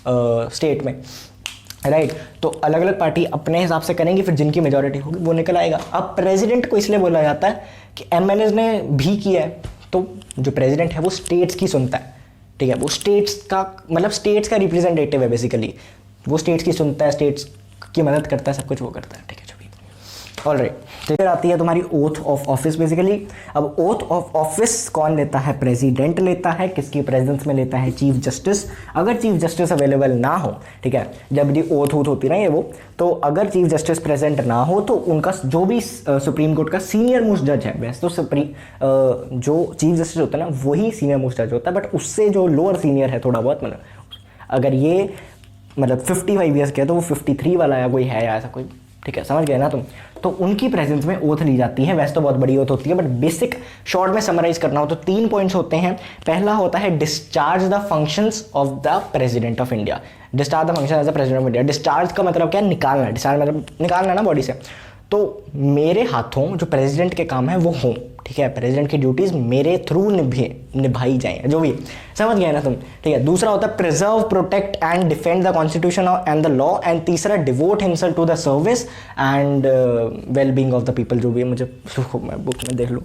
स्टेट में, राइट। तो अलग अलग पार्टी अपने हिसाब से करेंगी, फिर जिनकी मेजॉरिटी होगी वो निकल आएगा। अब प्रेसिडेंट को इसलिए बोला जाता है कि एमएलएस ने भी किया है, तो जो प्रेसिडेंट है वो स्टेट्स की सुनता है, ठीक है, वो स्टेट्स का मतलब स्टेट्स का रिप्रेजेंटेटिव है बेसिकली, वो स्टेट्स की सुनता है, स्टेट्स की मदद करता है, सब कुछ वो करता है, ठीक है, जो भी। ऑलराइट, तो फिर आती है तुम्हारी ओथ ऑफ ऑफिस बेसिकली। अब ओथ ऑफ ऑफिस कौन लेता है? प्रेसिडेंट लेता है। किसकी प्रेजेंस में लेता है? Chief justice. अगर चीफ जस्टिस अवेलेबल ना हो, ठीक है, जब ये ओथ होती ना ये वो, तो अगर चीफ जस्टिस प्रेजेंट ना हो तो उनका जो भी सुप्रीम कोर्ट का सीनियर मोस्ट जज है, वैसे तो जो चीफ जस्टिस होता है ना वही सीनियर मोस्ट जज होता है, बट उससे जो लोअर सीनियर है थोड़ा बहुत, मतलब अगर ये मतलब 55 ईयर्स के है तो वो 53 वाला या कोई है या ऐसा कोई, ठीक है, समझ गए ना तुम। तो उनकी प्रेजेंस में ओथ ली जाती है। वैसे तो बहुत बड़ी ओथ होती है, बट बेसिक शॉर्ट में समराइज करना हो तो 3 पॉइंट्स होते हैं। पहला होता है discharge the functions of the president of India. Discharge the function as the president of India. Discharge का मतलब क्या? निकालना। डिस्चार्ज मतलब निकालना ना बॉडी से। तो मेरे हाथों जो प्रेसिडेंट के काम है वो हों, ठीक है, प्रेसिडेंट की ड्यूटीज मेरे थ्रू निभाई जाएं, जो भी, समझ गए ना तुम, ठीक है। दूसरा होता है preserve, protect and defend the constitution and the law. And तीसरा devote himself to the service and well being of the people, जो भी है, मुझे मैं बुक में देख लूँ,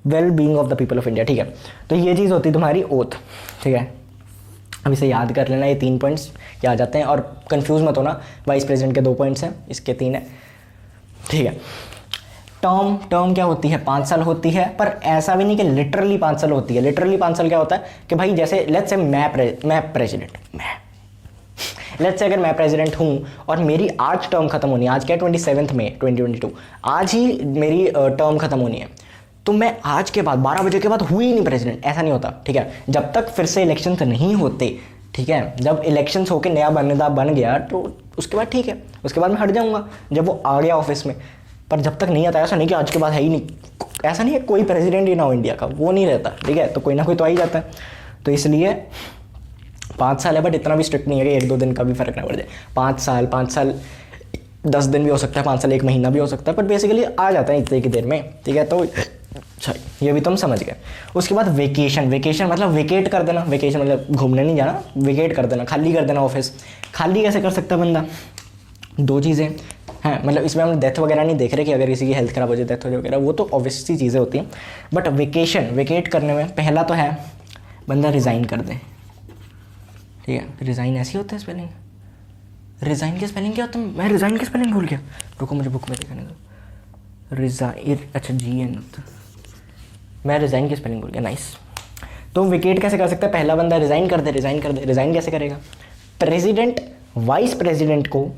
well being of the people of India, ठीक है। तो ये चीज़ होती है तुम्हारी ओथ, ठीक है। अब इसे याद कर लेना, ये 3 पॉइंट्स क्या आ जाते हैं, और कंफ्यूज मत होना, वाइस प्रेसिडेंट के 2 पॉइंट्स हैं, इसके 3 है, ठीक है। टर्म क्या होती है? 5 साल होती है, पर ऐसा भी नहीं कि लिटरली 5 साल होती है। लिटरली 5 साल क्या होता है कि भाई जैसे लेट्स से अगर मैं प्रेसिडेंट हूँ और मेरी आज टर्म खत्म होनी है, आज क्या 27 मई 2022, आज ही मेरी टर्म खत्म होनी है, तो मैं आज के बाद 12 बजे के बाद हुई नहीं प्रेसिडेंट, ऐसा नहीं होता, ठीक है। जब तक फिर से इलेक्शन नहीं होते, ठीक है, जब इलेक्शंस होके नया बनेदा बन गया तो उसके बाद ठीक है, उसके बाद मैं हट जाऊंगा जब वो आ गया ऑफिस में। पर जब तक नहीं आता, ऐसा नहीं कि आज के बाद है ही नहीं, ऐसा नहीं है कोई प्रेसिडेंट ही ना हो इंडिया का, वो नहीं रहता, ठीक है। तो कोई ना कोई तो आ ही जाता है। तो इसलिए 5 साल है, बट इतना भी स्ट्रिक्ट नहीं है कि 1-2 दिन का भी फर्क ना पड़ जाए। 5 साल 10 दिन भी हो सकता है, 5 साल 1 महीना भी हो सकता है, बट बेसिकली आ जाता है इतने की देर में, ठीक है। तो अच्छा, ये भी तुम समझ गए। उसके बाद वेकेशन मतलब वेकेट कर देना। वेकेशन मतलब घूमने नहीं जाना, वेकेट कर देना, खाली कर देना ऑफिस। खाली कैसे कर सकता है बंदा? 2 चीज़ें हैं, मतलब इसमें हम डेथ वगैरह नहीं देख रहे कि अगर किसी की हेल्थ खराब हो जाए, डेथ हो जाए वगैरह, वो तो ऑब्वियसली चीज़ें होती हैं। बट वेकेट करने में पहला तो है बंदा रिज़ाइन कर दे, ठीक है। रिज़ाइन ऐसी होता है स्पेलिंग, रिज़ाइन की स्पेलिंग क्या होता है? मैं रिज़ाइन की स्पेलिंग भूल गया, रुको मुझे बुक में दिखाने दो। रिज़ाइन, अच्छा GN होता है, मैं रिज़ाइन की स्पेलिंग भूल गया, नाइस। तो वेकेट कैसे कर सकते हैं? पहला बंदा रिज़ाइन कर दे। रिज़ाइन कैसे करेगा? प्रेसिडेंट वाइस प्रेसिडेंट को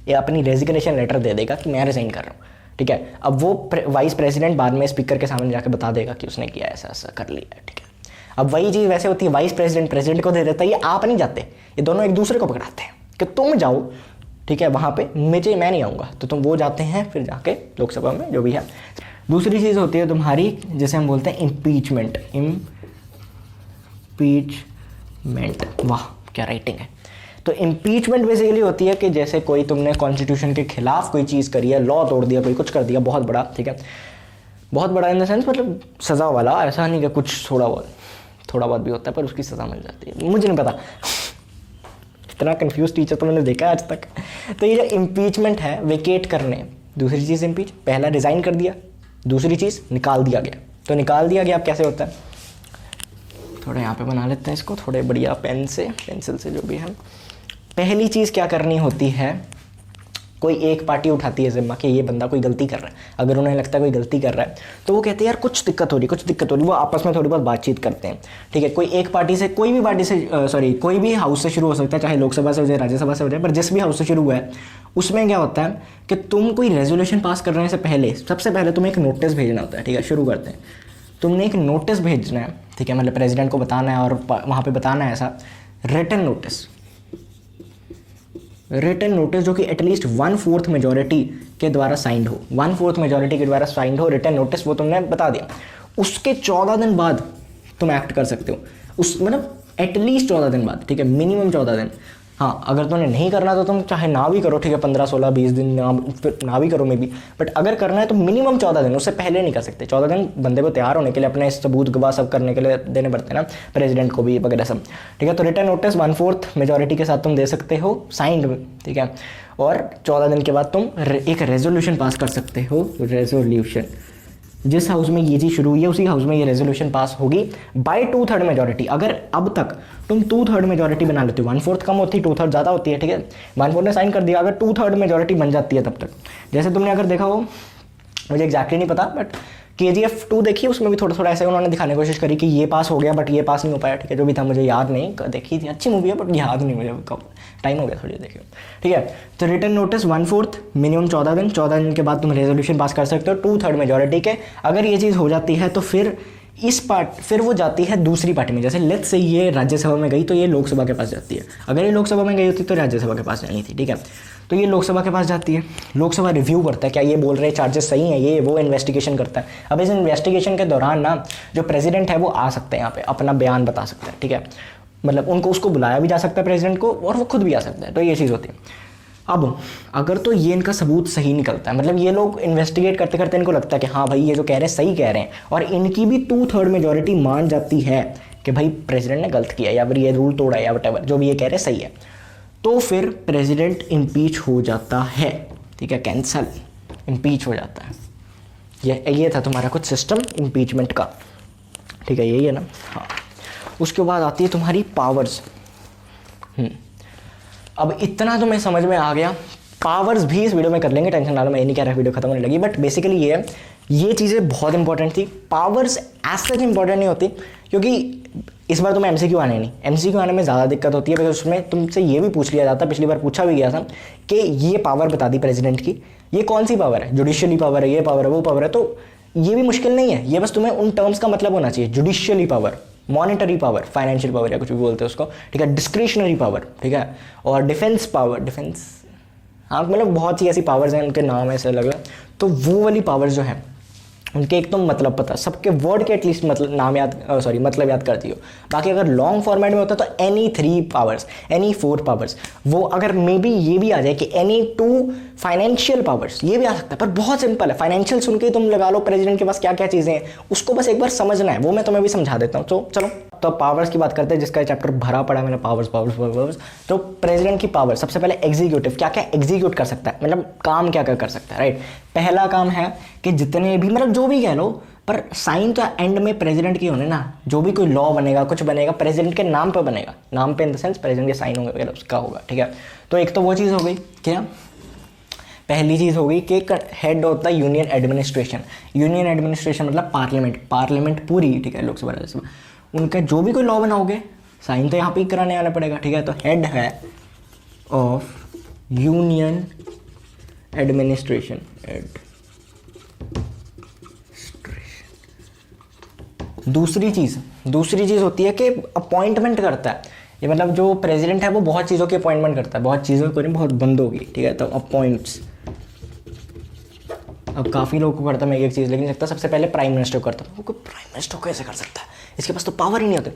ये अपनी रेजिग्नेशन लेटर दे देगा कि मैं रिज़ाइन कर रहा हूँ, ठीक है। अब वो वाइस प्रेसिडेंट बाद में स्पीकर के सामने जाकर बता देगा कि उसने किया, ऐसा कर लिया, ठीक है। अब वही चीज़ वैसे होती है, वाइस प्रेसिडेंट प्रेसिडेंट को दे देता है, ये आप नहीं जाते, ये दोनों एक दूसरे को पकड़ाते हैं कि तुम जाओ, ठीक है, वहाँ पे मैं नहीं आऊँगा, तो तुम वो जाते हैं, फिर जाके लोकसभा में जो भी है। दूसरी चीज़ होती है तुम्हारी, जैसे हम बोलते हैं इम्पीचमेंट। वाह क्या राइटिंग है। तो इम्पीचमेंट बेसिकली होती है कि जैसे कोई तुमने कॉन्स्टिट्यूशन के खिलाफ कोई चीज़ करी है, लॉ तोड़ दिया, कोई कुछ कर दिया बहुत बड़ा, ठीक है, बहुत बड़ा इन द सेंस मतलब सज़ा वाला, ऐसा नहीं कि कुछ थोड़ा बहुत भी होता है, पर उसकी सज़ा मिल जाती है। मुझे नहीं पता, इतना कंफ्यूज टीचर तो मैंने देखा आज तक। तो ये जो इम्पीचमेंट है, वेकेट करने। दूसरी चीज़ पहला रिज़ाइन कर दिया, दूसरी चीज़ निकाल दिया गया। तो निकाल दिया गया अब कैसे होता है, थोड़ा यहाँ पे बना लेते हैं इसको थोड़े बढ़िया पेन से, पेंसिल से, जो भी है। पहली चीज़ क्या करनी होती है, कोई एक पार्टी उठाती है जिम्मा कि ये बंदा कोई गलती कर रहा है, अगर उन्हें लगता है कोई गलती कर रहा है तो वो कहते हैं यार कुछ दिक्कत हो रही, वो आपस में थोड़ी बहुत बातचीत करते हैं, ठीक है। कोई एक पार्टी से, कोई भी पार्टी से, कोई भी हाउस से शुरू हो सकता है, चाहे लोकसभा से हो जाए, राज्यसभा से हो जाए, पर जिस भी हाउस से शुरू हुआ है उसमें क्या होता है कि तुम कोई रेजोल्यूशन पास करने से पहले सबसे पहले तुम्हें एक नोटिस भेजना होता है, ठीक है। शुरू करते हैं, तुमने एक नोटिस भेजना है, ठीक है, मतलब प्रेसिडेंट को बताना है और वहाँ पे बताना है ऐसा रिटन नोटिस जो कि एटलीस्ट 1/4 मेजॉरिटी के द्वारा साइंड हो, 1/4 मेजॉरिटी के द्वारा साइंड हो रिटन नोटिस, वो तुमने बता दिया। उसके 14 दिन बाद तुम एक्ट कर सकते हो, उस मतलब एटलीस्ट 14 दिन बाद, ठीक है, मिनिमम 14 दिन। हाँ, अगर तुमने नहीं करना तो तुम चाहे ना भी करो, ठीक है, 15, 16, 20 दिन ना भी करो मे बी, बट अगर करना है तो मिनिमम 14 दिन, उससे पहले नहीं कर सकते। 14 दिन बंदे को तैयार होने के लिए, अपने सबूत गवाह सब करने के लिए देने पड़ते हैं ना, प्रेसिडेंट को भी वगैरह सब, ठीक है। तो रिटर्न नोटिस 1/4 मेजॉरिटी के साथ तुम दे सकते हो साइंड, ठीक है, और 14 दिन के बाद तुम एक रेजोल्यूशन पास कर सकते हो। रेजोल्यूशन, जिस हाउस में ये चीज़ शुरू हुई है उसी हाउस में ये रेजोल्यूशन पास होगी बाय 2/3 मेजॉरिटी। अगर अब तक तुम 2/3 मेजॉरिटी बना लेते हो, 1/4 कम होती है, 2/3 ज़्यादा होती है, ठीक है, 1/4 ने साइन कर दिया, अगर 2/3 मेजॉरिटी बन जाती है तब तक, जैसे तुमने अगर देखा हो, मुझे एग्जैक्टली नहीं पता, बट KGF 2 देखी, उसमें भी थोड़ा थोड़ा ऐसे उन्होंने दिखाने की कोशिश करी कि ये पास हो गया बट ये पास नहीं हो पाया, ठीक है, जो भी था मुझे याद नहीं, देखी थी, अच्छी मूवी है बट याद नहीं मुझे, कब टाइम हो गया थोड़ी देखिए, ठीक है। तो रिटर्न नोटिस 1/4 मिनिमम 14 दिन, 14 दिन के बाद तुम रेजोल्यूशन पास कर सकते हो 2/3 मेजॉरिटी के। अगर ये चीज़ हो जाती है तो फिर वो जाती है दूसरी पार्टी में, जैसे लेट्स से ये राज्यसभा में गई तो ये लोकसभा के पास जाती है, अगर ये लोकसभा में गई होती तो राज्यसभा के पास जानी थी, ठीक है। तो ये लोकसभा के पास जाती है, लोकसभा रिव्यू करता है क्या ये बोल रहे चार्जेस सही हैं, ये वो इन्वेस्टिगेशन करता है। अब इस इन्वेस्टिगेशन के दौरान ना जो प्रेसिडेंट है वो आ सकते हैं यहाँ पे, अपना बयान बता सकता है, ठीक है, मतलब उसको बुलाया भी जा सकता है प्रेसिडेंट को, और वो खुद भी आ सकता है, तो ये चीज़ होती है। अब अगर तो ये इनका सबूत सही निकलता है, मतलब ये लोग इन्वेस्टिगेट करते करते इनको लगता है कि हाँ भाई ये जो कह रहे हैं सही कह रहे हैं, और इनकी भी 2/3 मेजॉरिटी मान जाती है कि भाई प्रेसिडेंट ने गलत किया या फिर ये रूल तोड़ा या वटेवर, जो भी ये कह रहे हैं सही है, तो फिर प्रेसिडेंट इम्पीच हो जाता है, ठीक है, कैंसल, इम्पीच हो जाता है। ये था तुम्हारा कुछ सिस्टम इम्पीचमेंट का, ठीक है, यही है ना। हाँ, उसके बाद आती है तुम्हारी पावर्स। अब इतना तो मैं समझ में आ गया, पावर्स भी इस वीडियो में कर लेंगे, टेंशन ना लो, मैं ये नहीं कह रहा वीडियो खत्म होने लगी, बट बेसिकली ये चीज़ें बहुत इंपॉर्टेंट थी। पावर्स एज सच इंपॉर्टेंट नहीं होती, क्योंकि इस बार तुम्हें MCQ आने नहीं, MCQ आने में ज़्यादा दिक्कत होती है, बिकॉज उसमें तुमसे ये भी पूछ लिया जाता, पिछली बार पूछा भी गया था कि ये पावर बता दी प्रेसिडेंट की, ये कौन सी पावर है, जुडिशियली पावर है, ये पावर है, वो पावर है, तो ये भी मुश्किल नहीं है, ये बस तुम्हें उन टर्म्स का मतलब होना चाहिए। Judicially power, monetary power, financial power या कुछ भी बोलते हैं उसको, ठीक है, डिस्क्रिशनरी पावर, ठीक है, और डिफेंस पावर, हाँ, मतलब बहुत सी ऐसी पावर्स हैं, उनके नाम ऐसे अलग है, तो वो वाली पावर्स जो है उनके एक तो मतलब पता, सबके वर्ड के एटलीस्ट मतलब नाम मतलब याद करती हो। बाकी अगर लॉन्ग फॉर्मेट में होता है तो एनी 3 पावर्स, एनी 4 पावर्स, वो अगर मे बी ये भी आ जाए कि एनी 2 फाइनेंशियल पावर्स, ये भी आ सकता है, पर बहुत सिंपल है। फाइनेंशियल सुन के तुम लगा लो प्रेसिडेंट के पास क्या क्या चीज़ें हैं, उसको बस एक बार समझना है, वो मैं तुम्हें भी समझा देता हूँ। तो चलो, तो पावर्स की बात करते हैं, जिसका चैप्टर भरा पड़ा है मैंने, पावर्स। तो प्रेसिडेंट की पावर, सबसे पहले एग्जीक्यूटिव क्या क्या एग्जीक्यूट कर सकता है, मतलब काम क्या क्या कर सकता है, राइट। पहला काम है कि जितने भी, मतलब जो भी कह लो, पर साइन तो एंड में प्रेसिडेंट की होने ना, जो भी कोई लॉ बनेगा, कुछ बनेगा, प्रेसिडेंट के नाम पे बनेगा, नाम पे इन द सेंस प्रेसिडेंट के साइन होंगे वगैरह, उसका होगा, ठीक है। तो एक तो वो चीज़ हो गई, क्या पहली चीज़ हो गई कि हेड होता है यूनियन एडमिनिस्ट्रेशन। यूनियन एडमिनिस्ट्रेशन मतलब पार्लियामेंट पूरी, ठीक है, लोकसभा राज्यसभा, उनका जो भी कोई लॉ बनाओगे साइन तो यहाँ पे ही कराने आना पड़ेगा, ठीक है। तो हेड है ऑफ यूनियन एडमिनिस्ट्रेशन, दूसरी चीज़ होती है कि अपॉइंटमेंट करता है, ये मतलब जो प्रेसिडेंट है वो बहुत चीज़ों की अपॉइंटमेंट करता है, बहुत चीज़ों को नहीं, बहुत बंदों की, ठीक है। तो अपॉइंट्स, अब काफ़ी लोगों को करता है, मैं एक चीज़ लेकिन सकता, सबसे पहले प्राइम मिनिस्टर को करता है। वो प्राइम मिनिस्टर को कैसे कर सकता है, इसके पास तो पावर ही नहीं होती,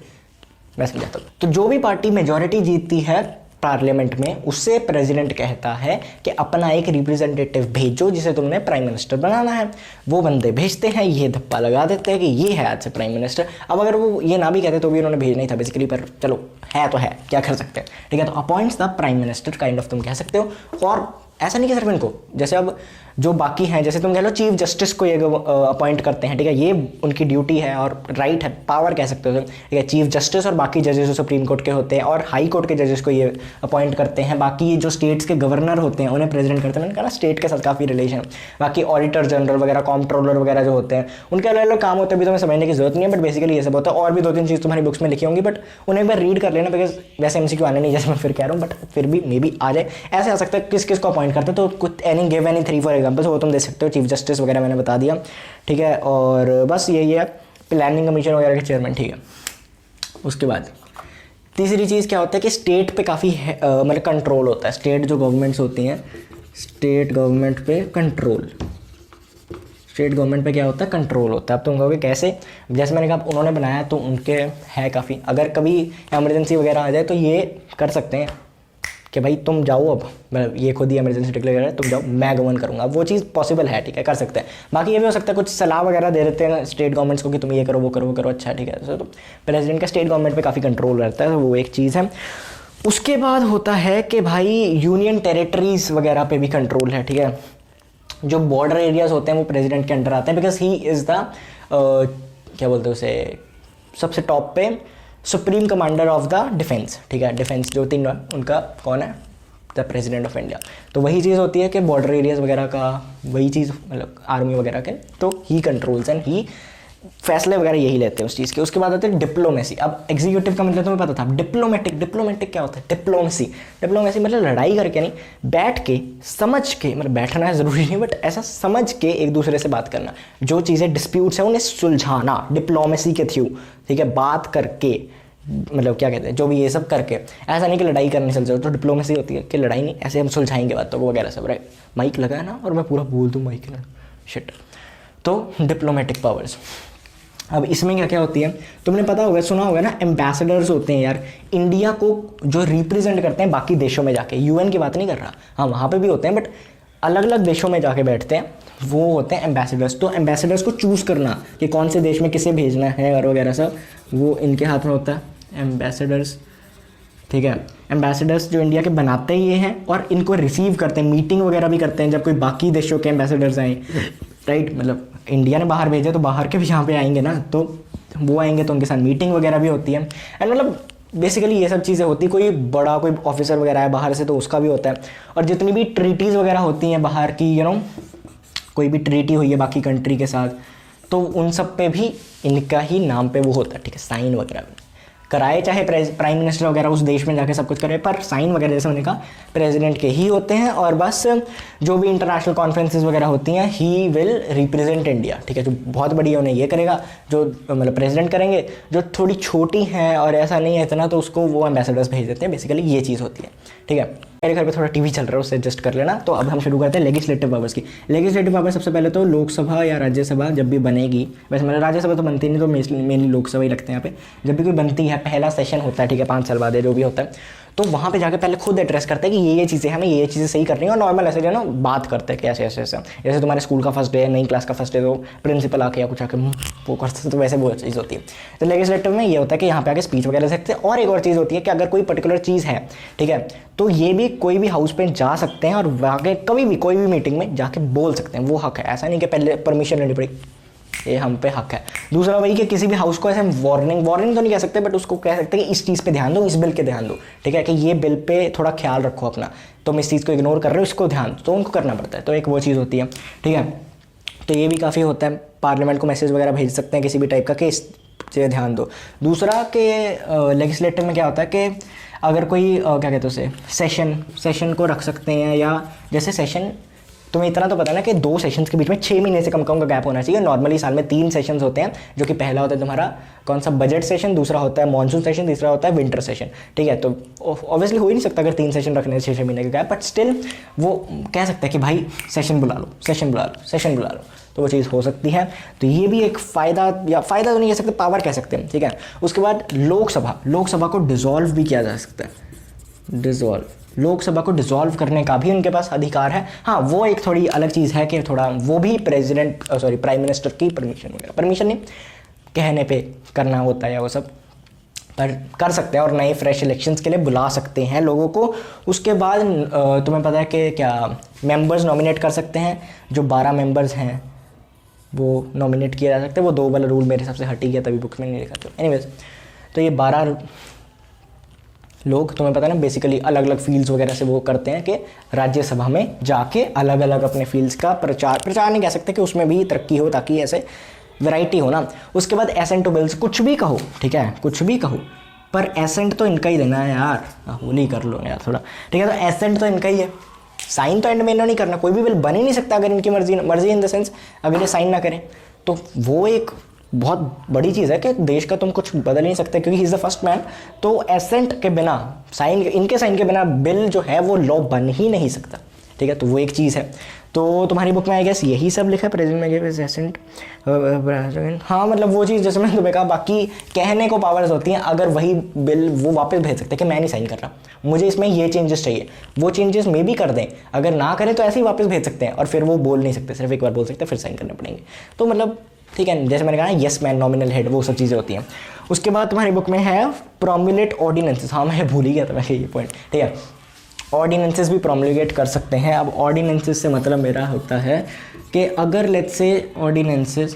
मैं समझाता हूँ। तो जो भी पार्टी मेजॉरिटी जीतती है पार्लियामेंट में, उससे प्रेसिडेंट कहता है कि अपना एक रिप्रेजेंटेटिव भेजो जिसे तुमने प्राइम मिनिस्टर बनाना है। वो बंदे भेजते हैं, ये धप्पा लगा देते हैं कि ये है आज से प्राइम मिनिस्टर। अब अगर वो ये ना भी कहते तो भी उन्होंने भेजना ही था बेसिकली, पर चलो है तो है, क्या कर सकते हैं, ठीक है। तो appoints the prime minister kind of तुम कह सकते हो। और ऐसा नहीं कि सिर्फ इनको, जैसे अब जो बाकी हैं, जैसे तुम कह लो चीफ जस्टिस को ये अपॉइंट करते हैं, ठीक है, ये उनकी ड्यूटी है और राइट है, पावर कह सकते हो तुम, ठीक है, चीफ जस्टिस और बाकी जजेस जो सुप्रीम कोर्ट के होते हैं और हाई कोर्ट के जजेस को ये अपॉइंट करते हैं। बाकी जो स्टेट्स के गवर्नर होते हैं उन्हें प्रेसिडेंट करते हैं। मैंने कहा ना स्टेट के साथ काफ़ी रिलेशन। बाकी ऑडिटर जनरल वगैरह, कॉम्प्ट्रोलर वगैरह जो होते हैं, उनके अलग अलग काम होते हैं, भी तुम्हें समझने की जरूरत नहीं है, बट बेसिकली ये सब होता है। और भी 2-3 चीज़ तुम्हारी बुक्स में लिखी होंगी, बट उन्हें एक बार रीड कर लेना, बिकॉज वैसे MCQ आने नहीं, जैसे मैं फिर कह रहा हूँ, बट फिर भी मे बी आ जाए। ऐसे आ सकता है किस किस को अपॉइंट करते हैं, तो कुछ एनी गिव एनी 3-4 एग्जाम्पल्स वो तुम दे सकते हो। चीफ जस्टिस वगैरह मैंने बता दिया, ठीक है, और बस यही है, प्लानिंग कमीशन वगैरह के चेयरमैन, ठीक है। उसके बाद तीसरी चीज़ क्या होता है कि स्टेट पे काफ़ी मतलब कंट्रोल होता है। स्टेट जो गवर्नमेंट्स होती हैं, स्टेट गवर्नमेंट पे कंट्रोल, स्टेट गवर्नमेंट पे क्या होता है, कंट्रोल होता है। अब तुम कहोगे कैसे, जैसे मैंने कहा उन्होंने बनाया तो उनके है काफ़ी, अगर कभी इमरजेंसी वगैरह आ जाए तो ये कर सकते हैं कि भाई तुम जाओ, अब मतलब ये खुद ही इमरजेंसी डिक्लेयर है, तुम जाओ, मैं गवर्न करूँगा। अब वो चीज़ पॉसिबल है, ठीक है, कर सकते हैं। बाकी ये भी हो सकता है कुछ सलाह वगैरह दे देते हैं स्टेट गवर्नमेंट्स को कि तुम ये करो वो करो वो करो, अच्छा ठीक है। तो प्रेसिडेंट का स्टेट गवर्नमेंट पे काफ़ी कंट्रोल रहता है, तो वो एक चीज़ है। उसके बाद होता है कि भाई यूनियन टेरिटरीज वगैरह पे भी कंट्रोल है, ठीक है। जो बॉर्डर एरियाज होते हैं वो प्रेसिडेंट के अंडर आते हैं, बिकॉज ही इज़ द क्या बोलते हैं उसे, सबसे टॉप पे supreme commander of the defence, ठीक है। डिफेंस जो तीन उनका कौन है, द प्रेसिडेंट ऑफ इंडिया। तो वही चीज़ होती है कि बॉर्डर एरियाज वगैरह का वही चीज़, मतलब आर्मी वगैरह के, तो ही कंट्रोल्स एंड ही फैसले वगैरह यही लेते हैं उस चीज़ के। उसके बाद आते हैं डिप्लोमेसी। अब एग्जीक्यूटिव का मतलब तुम्हें पता था, डिप्लोमेटिक क्या होता है, डिप्लोमेसी मतलब लड़ाई करके नहीं, बैठ के समझ के, मतलब बैठना है ज़रूरी नहीं, बट ऐसा समझ के एक दूसरे से बात करना, जो चीज़ें डिस्प्यूट्स हैं उन्हें सुलझाना डिप्लोमेसी के थ्रू, ठीक है, बात करके, मतलब क्या कहते हैं, जो भी ये सब करके, ऐसा नहीं कि लड़ाई करने चल जाओ। तो डिप्लोमेसी होती है कि लड़ाई नहीं, ऐसे हम सुलझाएंगे बातों को वगैरह सब, राइट। माइक लगा है ना, और मैं पूरा बोल दूँ माइक ना, शिट। तो डिप्लोमेटिक पावर्स। अब इसमें क्या क्या होती है, तुमने पता होगा, सुना होगा ना, एम्बेसडर्स होते हैं यार, इंडिया को जो रिप्रेजेंट करते हैं बाकी देशों में जाके। UN की बात नहीं कर रहा, हाँ वहाँ पे भी होते हैं, बट अलग अलग देशों में जाके बैठते हैं, वो होते हैं एम्बेसडर्स। तो एम्बेसडर्स को चूज़ करना कि कौन से देश में किसे भेजना है और वगैरह सब, वो इनके हाथ में होता है, एम्बेसडर्स, ठीक है। एम्बेसडर्स जो इंडिया के बनाते ही ये हैं और इनको रिसीव करते हैं, मीटिंग वगैरह भी करते हैं जब कोई बाकी देशों के एम्बेसडर्स आए, राइट। मतलब इंडिया ने बाहर भेजे तो बाहर के भी यहाँ पे आएंगे ना, तो वो आएंगे तो उनके साथ मीटिंग वगैरह भी होती है। एंड मतलब बेसिकली ये सब चीज़ें होती, कोई बड़ा कोई ऑफिसर वगैरह है बाहर से तो उसका भी होता है। और जितनी भी ट्रीटीज़ वगैरह होती हैं बाहर की, कोई भी ट्रीटी हुई है बाकी कंट्री के साथ, तो उन सब पे भी इनका ही नाम पे वो होता है, ठीक है, साइन वगैरह कराए, चाहे प्राइम मिनिस्टर वगैरह उस देश में जाके सब कुछ करे, पर साइन वगैरह जैसे मैंने कहा प्रेसिडेंट के ही होते हैं। और बस जो भी इंटरनेशनल कॉन्फ्रेंसेस वगैरह होती हैं, ही विल रिप्रेजेंट इंडिया, ठीक है। जो बहुत बड़ी है उन्हें ये करेगा, जो मतलब प्रेसिडेंट करेंगे। जो थोड़ी छोटी हैं और ऐसा नहीं है इतना, तो उसको वो एम्बेसडर्स भेज देते हैं। बेसिकली ये चीज़ होती है, ठीक है। मेरे घर पे थोड़ा टीवी चल रहा है, उससे एडजस्ट कर लेना। तो अब हम शुरू करते हैं लेजिस्लेटिव पावर्स की। लेजिस्लेटिव पावर सबसे पहले तो लोकसभा या राज्यसभा जब भी बनेगी, वैसे मतलब राज्यसभा तो बनती नहीं, तो मेनली लोकसभा ही रखते हैं यहाँ पे। जब भी कोई बनती है, पहला सेशन होता है, ठीक है, 5 साल बाद जो भी होता है, तो वहाँ पे जाके पहले खुद एड्रेस करते हैं कि ये चीज़ें हमें ये चीज़ें सही करनी है। और नॉर्मल ऐसे जो है ना बात करते हैं कि ऐसे ऐसे ऐसे, जैसे तुम्हारे स्कूल का फर्स्ट डे है, नई क्लास का फर्स्ट डे, तो प्रिंसिपल आके या कुछ आके वो करते, तो वैसे वो चीज़ होती है। तो लेजिस्लेटिव में ये होता है कि यहाँ पे आके स्पीच वगैरह सकते हैं। और एक और चीज़ होती है कि अगर कोई पर्टिकुलर चीज़ है, ठीक है, तो ये भी कोई भी हाउस पे जा सकते हैं और आगे कभी भी कोई भी मीटिंग में जाके बोल सकते हैं, वो हक है। ऐसा नहीं कि पहले परमिशन लेनी पड़ेगी, ये हम पे हक है। दूसरा वही कि किसी भी हाउस को ऐसे वार्निंग तो नहीं कह सकते, बट उसको कह सकते हैं कि इस चीज़ पे ध्यान दो, इस बिल के ध्यान दो, ठीक है, कि ये बिल पे थोड़ा ख्याल रखो अपना, तुम इस चीज़ को इग्नोर कर रहे हो, इसको ध्यान, तो उनको करना पड़ता है। तो एक वो चीज़ होती है, ठीक है। तो ये भी काफ़ी होता है। पार्लियामेंट को मैसेज वगैरह भेज सकते हैं किसी भी टाइप का कि इस चीज़ ध्यान दो। दूसरा कि लेजिस्लेटिव में क्या होता है कि अगर कोई क्या कहते हैं उसे, सेशन को रख सकते हैं, या जैसे सेशन तुम्हें इतना तो पता है ना कि 2 सेशंस के बीच में 6 महीने से कम का गैप होना चाहिए। नॉर्मली साल में 3 सेशंस होते हैं, जो कि पहला होता है तुम्हारा कौन सा, बजट सेशन, दूसरा होता है मॉनसून सेशन, तीसरा होता है विंटर सेशन, ठीक है। तो ऑब्वियसली हो ही नहीं सकता अगर 3 सेशन रखने 6 महीने का गैप, बट स्टिल वो कह सकते हैं कि भाई सेशन बुला लो, तो वो चीज़ हो सकती है। तो ये भी एक फ़ायदा, या फ़ायदा तो नहीं कह सकते, पावर कह सकते हैं, ठीक है। उसके बाद लोकसभा को डिसॉल्व भी किया जा सकता है। लोकसभा को डिसॉल्व करने का भी उनके पास अधिकार है। हाँ, वो एक थोड़ी अलग चीज़ है कि थोड़ा वो भी प्राइम मिनिस्टर की परमिशन नहीं कहने पे करना होता है वो सब, पर कर सकते हैं और नए फ्रेश इलेक्शंस के लिए बुला सकते हैं लोगों को। उसके बाद तुम्हें पता है कि क्या मेंबर्स नॉमिनेट कर सकते हैं, जो 12 मेंबर्स हैं वो नॉमिनेट किए जा सकते हैं। वो 2 वाला रूल मेरे हिसाब से हट ही गया, तभी बुक में नहीं लिखा। तो एनीवेज, तो ये 12 लोग तुम्हें पता है ना बेसिकली अलग अलग फील्ड्स वगैरह से वो करते हैं कि राज्यसभा में जाके अलग अलग अपने फील्ड्स का प्रचार नहीं कह सकते कि उसमें भी तरक्की हो, ताकि ऐसे वैरायटी हो ना। उसके बाद एसेंट टू बिल्स, कुछ भी कहो, ठीक है, कुछ भी कहो, पर एसेंट तो इनका ही देना है यार, होली कर लो यार थोड़ा, ठीक है। तो एसेंट तो इनका ही है, साइन तो एंड में नहीं करना। कोई भी बिल बन ही नहीं सकता अगर इनकी मर्जी इन द सेंस अगर ये साइन ना करें। तो वो एक बहुत बड़ी चीज़ है कि देश का तुम कुछ बदल नहीं सकते, क्योंकि he is the first man. तो एसेंट के बिना, साइन, इनके साइन के बिना बिल जो है वो लॉ बन ही नहीं सकता, ठीक है। तो वो एक चीज़ है। तो तुम्हारी बुक में आई गेस यही सब लिखा है, प्रेजेंट में गिव एसेंट। हाँ, मतलब वो चीज़ जैसे मैंने तुम्हें कहा, बाकी कहने को पावर्स होती हैं। अगर वही बिल वो वापस भेज सकते हैं कि मैं नहीं साइन कर रहा, मुझे इसमें ये चेंजेस चाहिए, वो चेंजेस मे भी कर दें। अगर ना करें तो ऐसे ही वापस भेज सकते हैं, और फिर वो बोल नहीं सकते, सिर्फ एक बार बोल सकते हैं, फिर साइन करने पड़ेंगे। तो मतलब ठीक है, जैसे मैंने कहा ना, यस मैन, नॉमिनल हेड, वो सब चीज़ें होती हैं। उसके बाद तुम्हारी बुक में है प्रोमुलेट ऑर्डिनेंसेस। हाँ, मैं भूल ही गया था मैं ये पॉइंट, ठीक है। ऑर्डिनेंसेस भी प्रोमुलेट कर सकते हैं। अब ऑर्डिनेंसेस से मतलब मेरा होता है कि अगर लेट्स से ऑर्डिनेंसेस,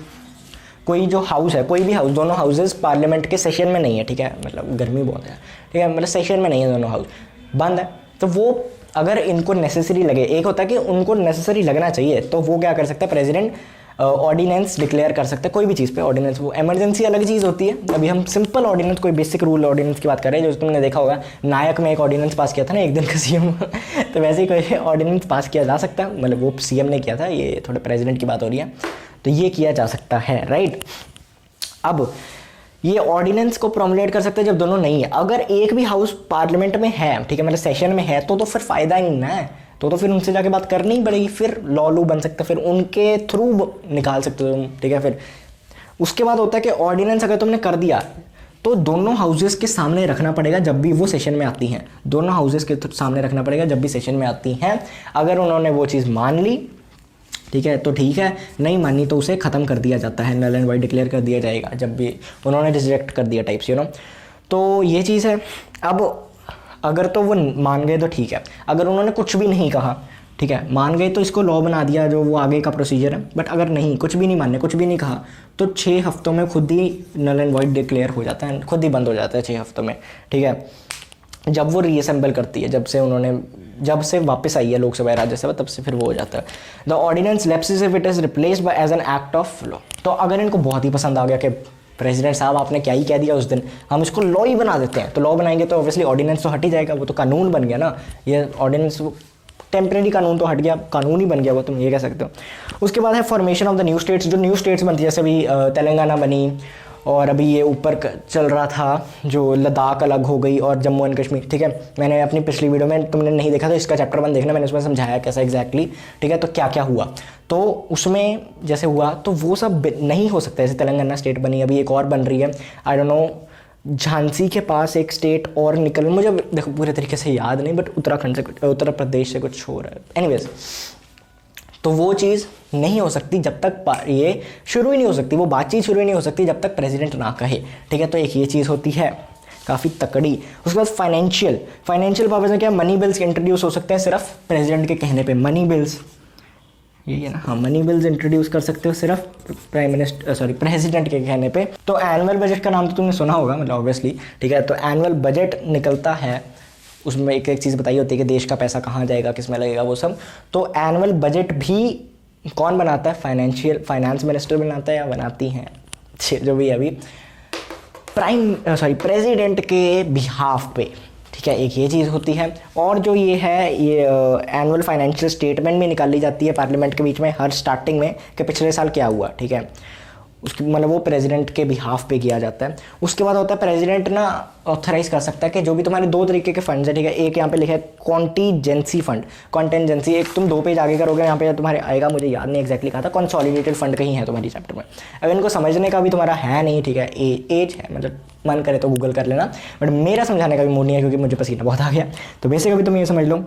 कोई जो हाउस है, कोई भी हाउस, दोनों हाउसेस पार्लियामेंट के सेशन में नहीं है, ठीक है, मतलब गर्मी बहुत है, ठीक है, मतलब सेशन में नहीं है, दोनों हाउस बंद है। तो वो अगर इनको नेसेसरी लगे, एक होता है कि उनको नेसेसरी लगना चाहिए, तो वो क्या कर सकता है, प्रेसिडेंट ऑर्डिनेंस डिक्लेयर कर सकते हैं कोई भी चीज़ पे। ऑर्डिनेंस, वो इमरजेंसी अलग चीज़ होती है। अभी हम सिंपल ऑर्डिनेंस, कोई बेसिक रूल ऑर्डिनेंस की बात कर रहे हैं, जो तुमने देखा होगा नायक में एक ऑर्डिनेंस पास किया था ना एक दिन का सीएम तो वैसे ही कोई ऑर्डिनेंस पास किया जा सकता है, मतलब वो सीएम ने किया था, ये थोड़े प्रेसिडेंट की बात हो रही है, तो ये किया जा सकता है, राइट। अब ये ऑर्डिनेंस को प्रोमुलेट कर सकते हैं जब दोनों नहीं है। अगर एक भी हाउस पार्लियामेंट में है, ठीक है, मतलब सेशन में है, तो फिर फ़ायदा ही नहीं है, तो फिर उनसे जाके बात करनी ही पड़ेगी, फिर लॉ बन सकता है, फिर उनके थ्रू निकाल सकते हो तुम, ठीक है। फिर उसके बाद होता है कि ऑर्डिनेंस अगर तुमने कर दिया तो दोनों हाउसेस के सामने रखना पड़ेगा जब भी वो सेशन में आती हैं, दोनों हाउसेस के सामने रखना पड़ेगा जब भी सेशन में आती हैं। अगर उन्होंने वो चीज़ मान ली, ठीक है, तो ठीक है, नहीं मानी तो उसे ख़त्म कर दिया जाता है, नल एंड वाइड डिक्लेयर कर दिया जाएगा जब भी उन्होंने रिजेक्ट कर दिया टाइप्स, यू नो। तो ये चीज़ है। अब अगर तो वो मान गए तो ठीक है, अगर उन्होंने कुछ भी नहीं कहा, ठीक है, मान गए तो इसको लॉ बना दिया, जो वो आगे का प्रोसीजर है। बट अगर नहीं, कुछ भी नहीं मानने, कुछ भी नहीं कहा, तो 6 हफ्तों में खुद ही नल एंड वाइड डिक्लेयर हो जाता है, खुद ही बंद हो जाता है 6 हफ्तों में, ठीक है। जब वो रीअसेंबल करती है, जब से वापस आई है लोकसभा राज्यसभा, तब से फिर वो हो जाता है। The ordinance lapses if it is replaced by as an act of law. तो अगर इनको बहुत ही पसंद आ गया कि प्रेसिडेंट साहब आपने क्या ही कह दिया उस दिन, हम इसको लॉ ही बना देते हैं, तो लॉ बनाएंगे तो ऑब्वियसली ऑर्डिनेंस तो हट ही जाएगा, वो तो कानून बन गया ना। ये ऑर्डिनेंस टेम्प्रेरी कानून तो हट गया, कानून ही बन गया वो, तुम ये कह सकते हो। उसके बाद है formation of the new states, जो न्यू स्टेट्स बनती है, जैसे अभी तेलंगाना बनी, और अभी ये ऊपर चल रहा था जो लद्दाख अलग हो गई और जम्मू एंड कश्मीर, ठीक है। मैंने अपनी पिछली वीडियो में, तुमने नहीं देखा तो इसका चैप्टर 1 देखना, मैंने उसमें समझाया कैसा एग्जैक्टली, ठीक है, तो क्या क्या हुआ। तो उसमें जैसे हुआ तो वो सब नहीं हो सकता। जैसे तेलंगाना स्टेट बनी, अभी एक और बन रही है, आई डोंट नो, झांसी के पास एक स्टेट और निकल, मुझे देखो पूरे तरीके से याद नहीं, बट उत्तराखंड से, उत्तर प्रदेश से कुछ हो रहा है, एनीवेज। तो वो चीज़ नहीं हो सकती जब तक ये शुरू ही नहीं हो सकती, वो बातचीत शुरू ही नहीं हो सकती जब तक प्रेसिडेंट ना कहे, ठीक है। तो एक ये चीज़ होती है काफ़ी तकड़ी। उसके बाद फाइनेंशियल पावर्स में क्या, मनी बिल्स इंट्रोड्यूस हो सकते हैं सिर्फ प्रेसिडेंट के कहने पे। मनी बिल्स, यही है ना, हाँ, मनी बिल्स इंट्रोड्यूस कर सकते हो सिर्फ प्रेसिडेंट के कहने पे। तो एनुअल बजट का नाम तो तुमने सुना होगा, मतलब ऑब्वियसली, ठीक है। तो एनुअल बजट निकलता है, उसमें एक एक चीज़ बताई होती है कि देश का पैसा कहाँ जाएगा, किस में लगेगा, वो सब। तो एनुअल बजट भी कौन बनाता है, फाइनेंस मिनिस्टर बनाता है या बनाती हैं, जो भी अभी प्रेसिडेंट के बिहाफ पे, ठीक है, एक ये चीज़ होती है। और जो ये है, ये एनुअल फाइनेंशियल स्टेटमेंट भी निकाली जाती है पार्लियामेंट के बीच में हर स्टार्टिंग में कि पिछले साल क्या हुआ, ठीक है। उसकी मतलब वो प्रेसिडेंट के बिहाफ पे किया जाता है। उसके बाद होता है प्रेसिडेंट ना ऑथराइज कर सकता है कि जो भी तुम्हारे 2 तरीके के फंड्स है, ठीक है। एक यहाँ पे लिखा है कॉन्टीजेंसी फंड, कॉन्टेंजेंसी, एक तुम 2 पेज आगे करोगे, यहाँ पे तुम्हारे आएगा, मुझे याद नहीं एग्जैक्टली कहा था, कंसोलिडेटेड फंड कहीं है तुम्हारी चैप्टर में। अब इनको समझने का भी तुम्हारा है नहीं, ठीक है, एज है, मतलब मन करे तो गूगल कर लेना, बट मेरा समझाने का भी मूड नहीं है क्योंकि मुझे पसीना बहुत आ गया। तो बेसिक अभी तुम ये समझ लो,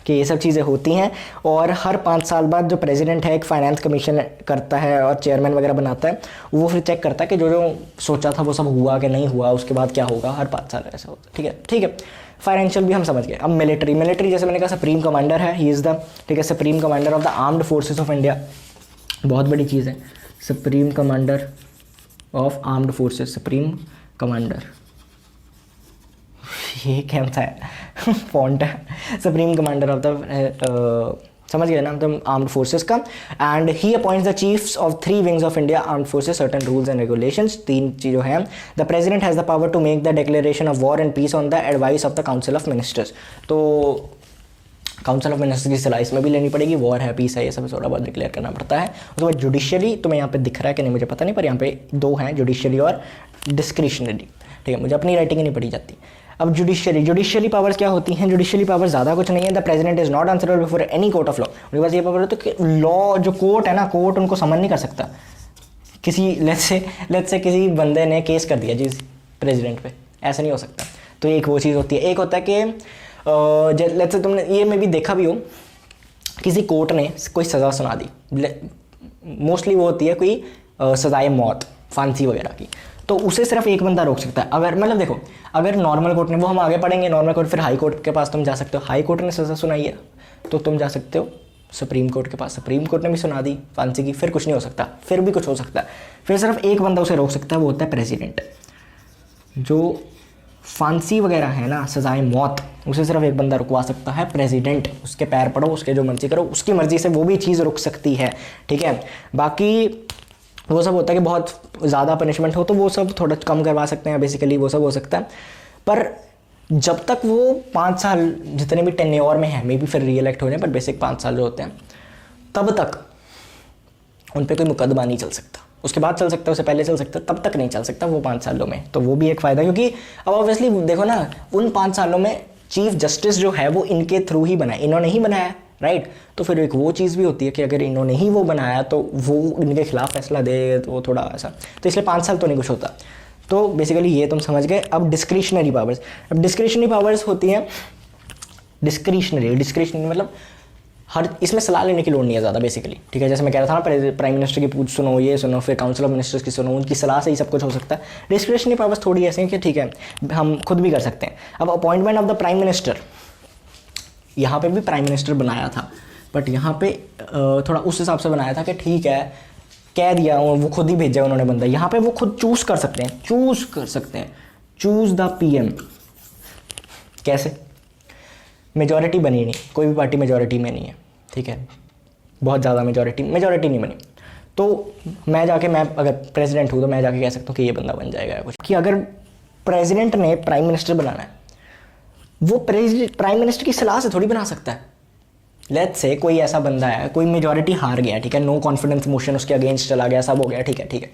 कि ये सब चीज़ें होती हैं। और हर 5 साल बाद जो प्रेसिडेंट है एक फाइनेंस कमीशन करता है और चेयरमैन वगैरह बनाता है, वो फिर चेक करता है कि जो जो सोचा था वो सब हुआ कि नहीं हुआ, उसके बाद क्या होगा। हर 5 साल ऐसा होता है, ठीक है, ठीक है। फाइनेंशियल भी हम समझ गए। अब मिलिट्री जैसे मैंने कहा सुप्रीम कमांडर है, ही इज़ द, ठीक है, supreme commander of the armed forces of India. बहुत बड़ी चीज़ है, supreme commander of armed forces, supreme commander, ये क्या था है फॉन्ट है, सुप्रीम कमांडर ऑफ द, समझ गए ना, मतलब आर्म्ड फोर्सेस का। And he appoints the chiefs of 3 wings of India armed forces, certain rules and regulations. 3 चीज़ों हैं। The president has the power to make the declaration of war and peace on the advice of the council of ministers. तो council of ministers की सलाह इसमें भी लेनी पड़ेगी, war है, पीस है, ये सब थोड़ा बहुत डिक्लेयर करना पड़ता है। उसके बाद जुडिशियली, तुम्हें यहाँ पे दिख रहा है कि नहीं मुझे पता नहीं, पर यहाँ पे 2 हैं, जुडिशियली और डिस्क्रिशनरी, ठीक है, मुझे अपनी राइटिंग ही नहीं पढ़ी जाती। अब जुडिशियली पावर्स क्या होती हैं? जुडिशियली पावर्स ज़्यादा कुछ नहीं है। The president is not answerable before any court of law. उनके पास ये पावर है तो कि लॉ, जो कोर्ट है ना, कोर्ट उनको समन नहीं कर सकता। किसी लेट्स से किसी बंदे ने केस कर दिया जी प्रेसिडेंट पे, ऐसा नहीं हो सकता। तो एक वो चीज़ होती है। एक होता है कि लेट्स से तुमने ये में भी देखा भी हो, किसी कोर्ट ने कोई सज़ा सुना दी, मोस्टली वो होती है कोई सज़ाए मौत, फांसी वगैरह की, तो उसे सिर्फ एक बंदा रोक सकता है। अगर मतलब देखो, अगर नॉर्मल कोर्ट ने, वो हम आगे पढ़ेंगे नॉर्मल कोर्ट, फिर हाई कोर्ट के पास तुम जा सकते हो। हाई कोर्ट ने सज़ा सुनाई है तो तुम जा सकते हो सुप्रीम कोर्ट के पास, सुप्रीम कोर्ट ने भी सुना दी फांसी की, फिर कुछ नहीं हो सकता, फिर भी कुछ हो सकता है। फिर सिर्फ एक बंदा उसे रोक सकता है, वो होता है प्रेसिडेंट। जो फांसी वगैरह है ना, सजाए मौत, उसे सिर्फ एक बंदा रुकवा सकता है, प्रेसिडेंट। उसके पैर पड़ो, उसके जो मर्जी करो, उसकी मर्जी से वो भी चीज़ रुक सकती है, ठीक है। बाकी वो सब होता है कि बहुत ज़्यादा पनिशमेंट हो तो वो सब थोड़ा कम करवा सकते हैं, बेसिकली वो सब हो सकता है। पर जब तक वो 5 साल जितने भी टेन्योर में है, मे बी फिर रीइलेक्ट हो जाए, पर बेसिक 5 साल जो होते हैं, तब तक उन पर कोई मुकदमा नहीं चल सकता। उसके बाद चल सकता है, उससे पहले चल सकता है, तब तक नहीं चल सकता वो 5 सालों में। तो वो भी एक फ़ायदा, क्योंकि अब ऑब्वियसली देखो ना, उन 5 सालों में चीफ जस्टिस जो है वो इनके थ्रू ही बनाया, इन्होंने ही बनाया, राइट। तो फिर एक वो चीज़ भी होती है कि अगर इन्होंने ही वो बनाया तो वो इनके खिलाफ फैसला दे, तो वो थोड़ा ऐसा, तो इसलिए 5 साल तो नहीं कुछ होता। तो बेसिकली ये तुम समझ गए। अब डिस्क्रिशनरी पावर्स, अब डिस्क्रिशनरी पावर्स होती हैं, डिस्क्रिशनरी मतलब हर, इसमें सलाह लेने की लोड़ नहीं है ज़्यादा बेसिकली, ठीक है। जैसे मैं कह रहा था ना, प्राइम मिनिस्टर की पूछ सुनो, ये सुनो, फिर काउंसिल ऑफ मिनिस्टर्स की सुनो, उनकी सलाह से ही सब कुछ हो सकता है। डिस्क्रिशनरी पावर्स थोड़ी ऐसे हैं कि ठीक है, हम खुद भी कर सकते हैं। अब appointment of the prime minister, यहाँ पे भी प्राइम मिनिस्टर बनाया था, बट यहाँ पे थोड़ा उस हिसाब से बनाया था कि ठीक है, कह दिया वो खुद ही भेजा उन्होंने बंदा। यहाँ पे वो खुद चूज़ कर सकते हैं, चूज़ द पीएम। कैसे? मेजॉरिटी बनी नहीं, कोई भी पार्टी मेजॉरिटी में नहीं है, ठीक है, बहुत ज़्यादा मेजॉरिटी नहीं बनी, तो मैं जाके, मैं अगर प्रेसिडेंट हूँ तो मैं जाके कह सकता हूँ कि ये बंदा बन जाएगा कुछ। कि अगर प्रेसिडेंट ने प्राइम मिनिस्टर बनाना है, वो प्राइम मिनिस्टर की सलाह से थोड़ी बना सकता है। लेट्स से कोई ऐसा बंदा है, कोई मेजॉरिटी हार गया, ठीक है, नो कॉन्फिडेंस मोशन उसके अगेंस्ट चला गया, सब हो गया, ठीक है।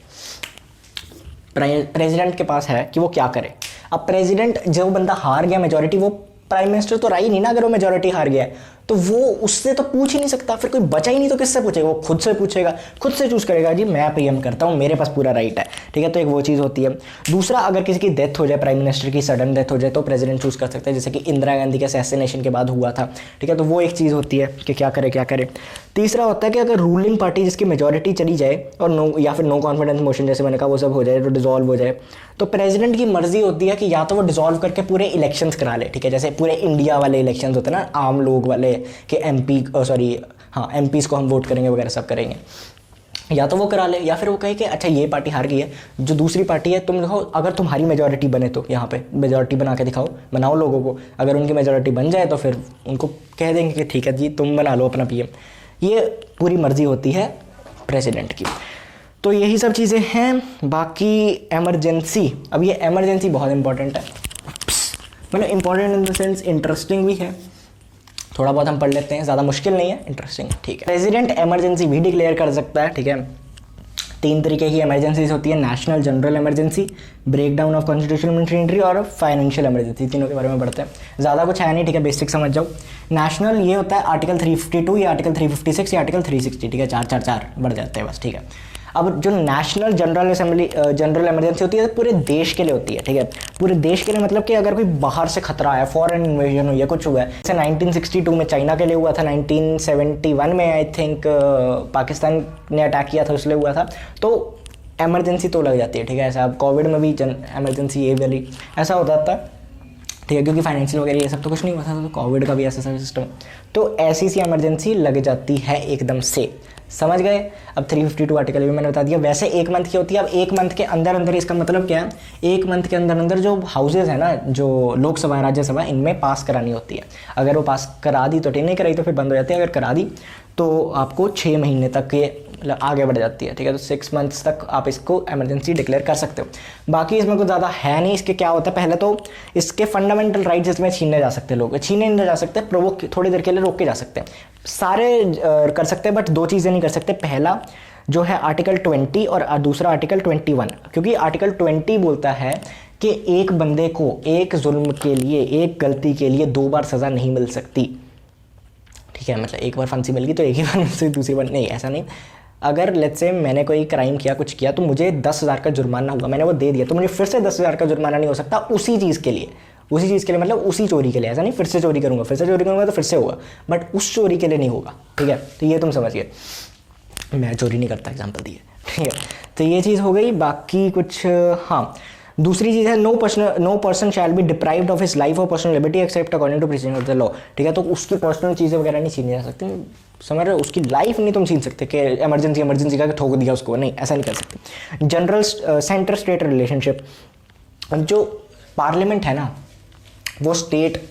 प्रेसिडेंट के पास है कि वो क्या करे। अब प्रेसिडेंट, जो बंदा हार गया मेजॉरिटी, वो प्राइम मिनिस्टर तो रहा ही नहीं ना, अगर वो मेजॉरिटी हार गया है तो वो उससे तो पूछ ही नहीं सकता, फिर कोई बचा ही नहीं तो किससे पूछेगा? वो खुद से पूछेगा, खुद से चूज़ करेगा, जी मैं पीएम करता हूँ, मेरे पास पूरा राइट है, ठीक है। तो एक वो चीज़ होती है। दूसरा, अगर किसी की डेथ हो जाए, प्राइम मिनिस्टर की सडन डेथ हो जाए, तो प्रेसिडेंट चूज़ कर सकता है, जैसे कि इंदिरा गांधी के असैसिनेशन के बाद हुआ था, ठीक है। तो वो एक चीज़ होती है कि क्या करे। तीसरा होता है कि अगर रूलिंग पार्टी जिसकी मेजॉरिटी चली जाए और नो, या फिर नो कॉन्फिडेंस मोशन जैसे मैंने कहा, वो सब हो जाए, तो डिसॉल्व हो जाए, तो प्रेसिडेंट की मर्जी होती है कि या तो वो डिसॉल्व करके पूरे इलेक्शंस करा ले, ठीक है, जैसे पूरे इंडिया वाले इलेक्शंस होते हैं ना, आम लोग वाले, कि एमपीज़ को हम वोट करेंगे वगैरह सब करेंगे, या तो वो करा ले, या फिर वो कहे कि अच्छा ये पार्टी हार गई है, जो दूसरी पार्टी है, तुम देखो अगर तुम्हारी मेजॉरिटी बने तो यहाँ पे मेजॉरिटी बना के दिखाओ, बनाओ लोगों को। अगर उनकी मेजॉरिटी बन जाए तो फिर उनको कह देंगे कि ठीक है जी, तुम बना लो अपना पीएम। ये पूरी मर्जी होती है प्रेसिडेंट की। तो यही सब चीज़ें हैं। बाकी इमरजेंसी, अब ये इमरजेंसी बहुत इंपॉर्टेंट है, मतलब important in the sense interesting भी है, थोड़ा बहुत हम पढ़ लेते हैं, ज़्यादा मुश्किल नहीं है, इंटरेस्टिंग, ठीक है। प्रेसिडेंट इमरजेंसी भी डिक्लेयर कर सकता है, ठीक है। 3 तरीके की इमरजेंसीज होती है, national general emergency, breakdown of constitutional machinery और फाइनेंशियल इमरजेंसी। तीनों के बारे में पढ़ते हैं, ज़्यादा कुछ है नहीं, ठीक है, बेसिक समझ जाओ। नेशनल ये होता है आर्टिकल 352 या आर्टिकल 356 या आर्टिकल 360, ठीक है, 4 बढ़ जाते हैं बस, ठीक है। अब जो नेशनल जनरल इमरजेंसी होती है पूरे देश के लिए होती है, ठीक है, पूरे देश के लिए, मतलब कि अगर कोई बाहर से खतरा है, फॉरेन इन्वेजन हुई है, कुछ हुआ है, जैसे 1962 में चाइना के लिए हुआ था, 1971 में आई थिंक पाकिस्तान ने अटैक किया था, इसलिए हुआ था, तो एमरजेंसी तो लग जाती है, ठीक है। ऐसा अब कोविड में भी एमरजेंसी ये वाली ऐसा होता था, ठीक है, क्योंकि फाइनेंशियल वगैरह ये सब तो कुछ नहीं हुआ था, तो कोविड का भी ऐसा सिस्टम, तो ऐसी सी एमरजेंसी लग जाती है एकदम से, समझ गए। अब 352 आर्टिकल भी मैंने बता दिया। वैसे 1 मंथ की होती है, अब 1 मंथ के अंदर अंदर, इसका मतलब क्या है, 1 मंथ के अंदर अंदर जो हाउसेज है ना, जो लोकसभा राज्यसभा, इनमें पास करानी होती है। अगर वो पास करा दी तो ठीक, नहीं कराई तो फिर बंद हो जाती है, अगर करा दी तो आपको 6 महीने तक ये मतलब आगे बढ़ जाती है, ठीक है। तो 6 मंथ्स तक आप इसको इमरजेंसी डिक्लेयर कर सकते हो। बाकी इसमें कुछ ज़्यादा है नहीं। इसके क्या होता है, पहले तो इसके फंडामेंटल राइट्स इसमें छीनने जा सकते हैं लोग, छीने नहीं जा सकते, प्रोवोक थोड़ी देर के लिए रोक के जा सकते हैं, सारे कर सकते हैं, बट 2 चीज़ें नहीं कर सकते। पहला जो है आर्टिकल 20 और दूसरा आर्टिकल 21, क्योंकि आर्टिकल 20 बोलता है कि एक बंदे को एक जुल्म के लिए, एक गलती के लिए 2 बार सज़ा नहीं मिल सकती, ठीक है। मतलब एक बार फांसी मिल गई तो एक ही बार मिल सकती, दूसरी बार नहीं, ऐसा नहीं। अगर लेट्स से मैंने कोई क्राइम किया, कुछ किया, तो मुझे 10,000 का जुर्माना होगा, मैंने वो दे दिया, तो मुझे फिर से 10,000 का जुर्माना नहीं हो सकता उसी चीज़ के लिए, उसी चीज़ के लिए, मतलब उसी चोरी के लिए। ऐसा नहीं फिर से चोरी करूँगा, फिर से चोरी करूँगा तो फिर से होगा, बट उस चोरी के लिए नहीं होगा, ठीक है। तो ये तुम समझ गए, मैं चोरी नहीं करता, एग्जाम्पल दिए, ठीक है। तो ये चीज़ हो गई। बाकी कुछ, हाँ, दूसरी चीज़ है no person shall be deprived of his life और personal liberty except according to prison of the law, ठीक है। तो उसकी पर्सनल चीज़ें वगैरह नहीं छीनी जा सकती, समझ रहे हो, उसकी लाइफ नहीं तुम छीन सकते कि इमरजेंसी का ठोक दिया उसको, नहीं, ऐसा नहीं कर सकते। जनरल सेंटर स्टेट रिलेशनशिप, जो पार्लियामेंट है ना, वो स्टेट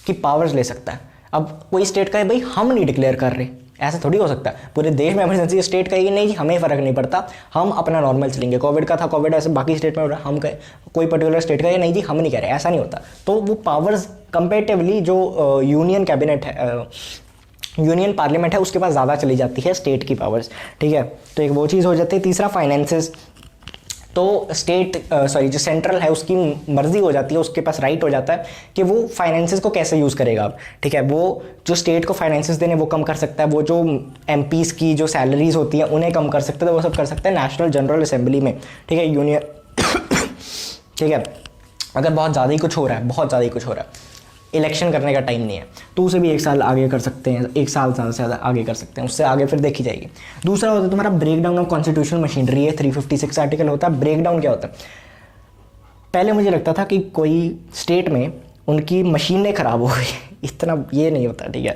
की पावर्स ले सकता है। अब कोई स्टेट का है भाई हम नहीं डिक्लेयर कर रहे, ऐसा थोड़ी हो सकता है। पूरे देश में इमरजेंसी, स्टेट कहेगी नहीं जी हमें फ़र्क नहीं पड़ता, हम अपना नॉर्मल चलेंगे, कोविड का था कोविड, ऐसे बाकी स्टेट में हो रहा है, हम कहे, कोई पर्टिकुलर स्टेट का नहीं जी हम नहीं कह रहे, ऐसा नहीं होता। तो वो पावर्स कंपेरेटिवली जो यूनियन कैबिनेट है, यूनियन पार्लियामेंट है, उसके पास ज़्यादा चली जाती है स्टेट की पावर्स, ठीक है। तो एक वो चीज़ हो जाती है। तीसरा फाइनेंसेस, तो स्टेट जो सेंट्रल है उसकी मर्जी हो जाती है, उसके पास राइट हो जाता है कि वो फाइनेंसेस को कैसे यूज़ करेगा अब, ठीक है। वो जो स्टेट को फाइनेंसेस देने वो कम कर सकता है, वो जो एमपीज़ की जो सैलरीज होती हैं उन्हें कम कर सकता है, तो वो सब कर सकता है नेशनल जनरल असेंबली में, ठीक है, यूनियन, ठीक है। अगर बहुत ज़्यादा ही कुछ हो रहा है, बहुत ज़्यादा ही कुछ हो रहा है, इलेक्शन करने का टाइम नहीं है, तो उसे भी 1 साल आगे कर सकते हैं, 1 साल से ज़्यादा आगे कर सकते हैं, उससे आगे फिर देखी जाएगी। दूसरा होता है तुम्हारा breakdown of constitutional machinery है, 356 आर्टिकल होता है। ब्रेक डाउन क्या होता है, पहले मुझे लगता था कि कोई स्टेट में उनकी मशीनें ख़राब हो गई, इतना ये नहीं होता, ठीक है।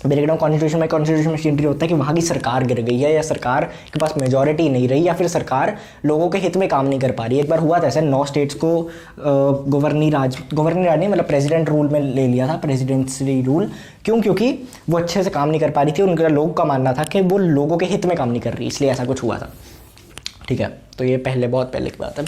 ब्रेक डाउन कॉन्स्टिट्यूशन मशीनरी होता है कि वहाँ की सरकार गिर गई है, या सरकार के पास मेजॉरिटी नहीं रही, या फिर सरकार लोगों के हित में काम नहीं कर पा रही है। एक बार हुआ था ऐसे, 9 स्टेट्स को गवर्नरी राज नहीं, मतलब प्रेसिडेंट रूल में ले लिया था, प्रेसिडेंसी रूल। क्यों? क्योंकि वो अच्छे से काम नहीं कर पा रही थी, उनका लोगों का मानना था कि वो लोगों के हित में काम नहीं कर रही, इसलिए ऐसा कुछ हुआ था, ठीक है। तो ये बहुत पहले की बात है।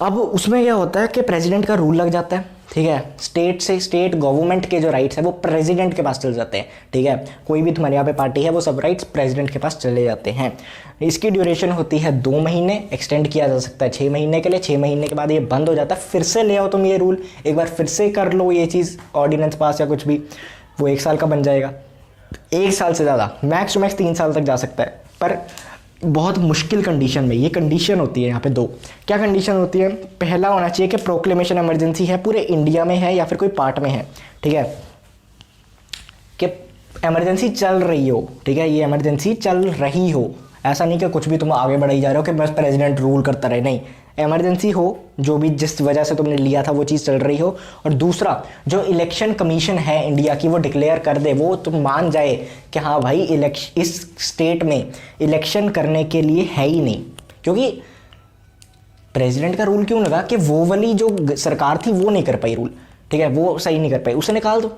अब उसमें क्या होता है कि प्रेसिडेंट का रूल लग जाता है, ठीक है। स्टेट गवर्नमेंट के जो राइट्स है वो प्रेसिडेंट के पास चले जाते हैं, ठीक है। कोई भी तुम्हारे यहाँ पे पार्टी है वो सब राइट्स प्रेसिडेंट के पास चले जाते हैं। इसकी ड्यूरेशन होती है 2 महीने, एक्सटेंड किया जा सकता है 6 महीने के लिए। 6 महीने के बाद ये बंद हो जाता है, फिर से ले आओ तुम ये रूल, एक बार फिर से कर लो ये चीज़, ऑर्डिनेंस पास या कुछ भी, वो 1 साल का बन जाएगा। 1 साल से ज़्यादा, मैक्स टू मैक्स 3 साल तक जा सकता है, पर बहुत मुश्किल कंडीशन में। ये कंडीशन होती है यहाँ पे 2। क्या कंडीशन होती है? पहला होना चाहिए कि प्रोक्लेमेशन इमरजेंसी है, पूरे इंडिया में है या फिर कोई पार्ट में है, ठीक है, कि इमरजेंसी चल रही हो, ठीक है, ये इमरजेंसी चल रही हो, ऐसा नहीं कि कुछ भी तुम आगे बढ़ाई जा रहे हो कि बस प्रेसिडेंट रूल करता रहे, नहीं, इमरजेंसी हो, जो भी जिस वजह से तुमने लिया था वो चीज़ चल रही हो। और दूसरा, जो इलेक्शन कमीशन है इंडिया की वो डिक्लेयर कर दे, वो तुम मान जाए कि हाँ भाई इस स्टेट में इलेक्शन करने के लिए है ही नहीं। क्योंकि प्रेसिडेंट का रूल क्यों लगा कि वो वाली जो सरकार थी वो नहीं कर पाई रूल, ठीक है, वो सही नहीं कर पाई, उसे निकाल दो,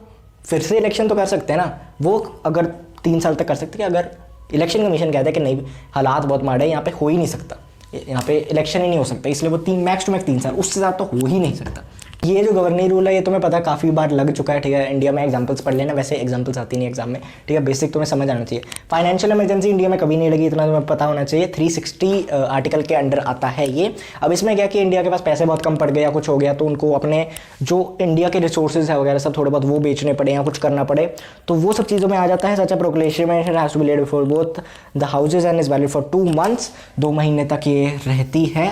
फिर से इलेक्शन तो कर सकते हैं ना। वो अगर 3 साल तक कर सकते हैं, अगर इलेक्शन कमीशन कहता है कि नहीं हालात बहुत माड़े हैं, यहाँ पे हो ही नहीं सकता, यहाँ पे इलेक्शन ही नहीं हो सकता, इसलिए वो मैक्स टू मैक्स 3 साल, उससे ज़्यादा तो हो ही नहीं सकता, ये जो गवर्निंग रूल है ये तुम्हें पता है काफ़ी बार लग चुका है, ठीक है। इंडिया में एग्जांपल्स पढ़ लेना, वैसे एग्जांपल्स आती नहीं एग्जाम में, ठीक है। बेसिक तुम्हें समझ आना चाहिए। फाइनेंशियल इमरजेंसी इंडिया में कभी नहीं लगी, इतना तुम्हें पता होना चाहिए। 360 आर्टिकल के अंडर आता है ये। अब इसमें क्या कि इंडिया के पास पैसे बहुत कम पड़ गए या कुछ हो गया तो उनको अपने जो इंडिया के रिसोर्सेज है वगैरह सब थोड़े बहुत वो बेचने पड़े या कुछ करना पड़े, तो वो सब चीज़ों में आ जाता है। Such a proclamation has to be laid before both the houses and is valid for 2 months, 2 महीने तक ये रहती है।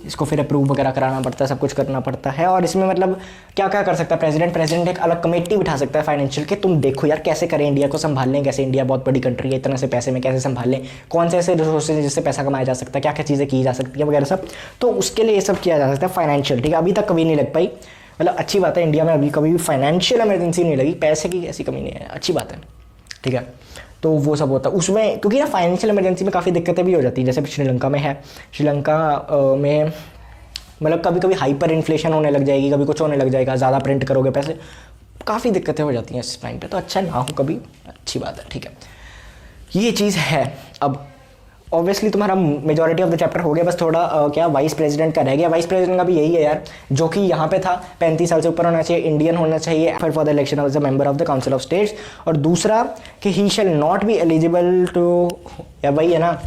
इसको फिर अप्रूव वगैरह कराना पड़ता है, सब कुछ करना पड़ता है। और इसमें मतलब क्या क्या कर सकता है प्रेसिडेंट एक अलग कमेटी बिठा सकता है फाइनेंशियल के, तुम देखो यार कैसे करें, इंडिया को संभाल लें कैसे, इंडिया बहुत बड़ी कंट्री है, इतना से पैसे में कैसे संभाल लें, कौन से ऐसे रिसोर्सेज हैं जिससे पैसा कमाया जा सकता है, क्या क्या चीज़ें की जा सकती है वगैरह सब। तो उसके लिए ये सब किया जा सकता है फाइनेंशियल, ठीक है। अभी तक कभी नहीं लग पाई, मतलब अच्छी बात है, इंडिया में अभी कभी भी फाइनेंशियल इमरजेंसी नहीं लगी, पैसे की ऐसी कमी नहीं है, अच्छी बात है, ठीक है। तो वो सब होता है उसमें, क्योंकि ना फाइनेंशियल इमरजेंसी में काफ़ी दिक्कतें भी हो जाती हैं, जैसे श्रीलंका में है। श्रीलंका में मतलब कभी कभी हाइपर इन्फ्लेशन होने लग जाएगी, कभी कुछ होने लग जाएगा, ज़्यादा प्रिंट करोगे पैसे, काफ़ी दिक्कतें हो जाती हैं इस टाइम पे। तो अच्छा ना हो कभी, अच्छी बात है, ठीक है। ये चीज़ है। अब ऑब्वियसली तुम्हारा मेजॉरिटी ऑफ द चैप्टर हो गया, बस थोड़ा क्या वाइस प्रेसिडेंट का रह गया। वाइस प्रेसिडेंट का भी यही है यार, जो कि यहाँ पे था 35 साल से ऊपर होना चाहिए, इंडियन होना चाहिए, for the election of the member of the council of states. और दूसरा कि he shall not be eligible to, या वही है ना,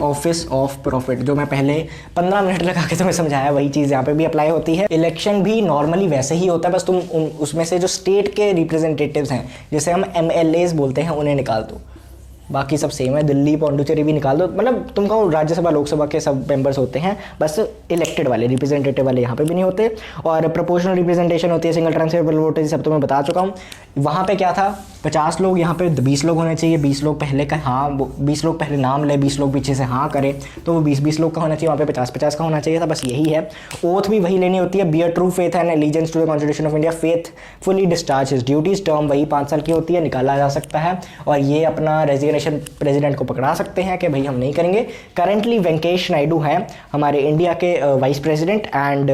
ऑफिस ऑफ प्रॉफिट, जो मैं पहले 15 मिनट लगा के तुम्हें समझाया, वही चीज़ यहाँ पे भी अप्लाई होती है। इलेक्शन भी नॉर्मली वैसे ही होता है, बस तुम उसमें से जो स्टेट के रिप्रेजेंटेटिव्स हैं, जिसे हम MLAs बोलते हैं, उन्हें निकाल दो, बाकी सब सेम है। दिल्ली पौंडुचेरी भी निकाल दो, मतलब तुमको राज्यसभा लोकसभा के सब मेंबर्स होते हैं, बस इलेक्टेड वाले रिप्रेजेंटेटिव वाले यहाँ पे भी नहीं होते। और प्रोपोर्शनल रिप्रेजेंटेशन होती है, सिंगल ट्रांसफरेबल वोट, सब तो मैं बता चुका हूँ। वहाँ पे क्या था, 50 लोग, यहाँ पे 20 लोग होने चाहिए। 20 लोग पहले का हाँ, 20 लोग पहले नाम ले, 20 लोग पीछे से हाँ करे, तो वो 20-20 लोग का होना चाहिए। वहाँ पे 50-50 का होना चाहिए था, बस यही है। ओथ भी वही लेनी होती है, bear true faith and allegiance to the constitution of India, faithfully discharge his duties. Term वही 5 साल की होती है, निकाला जा सकता है। और ये अपना रेजिग्नेशन प्रेसिडेंट को पकड़ा सकते हैं कि भाई हम नहीं करेंगे। करेंटली वेंकटेश नायडू हैं हमारे इंडिया के वाइस प्रेसिडेंट। एंड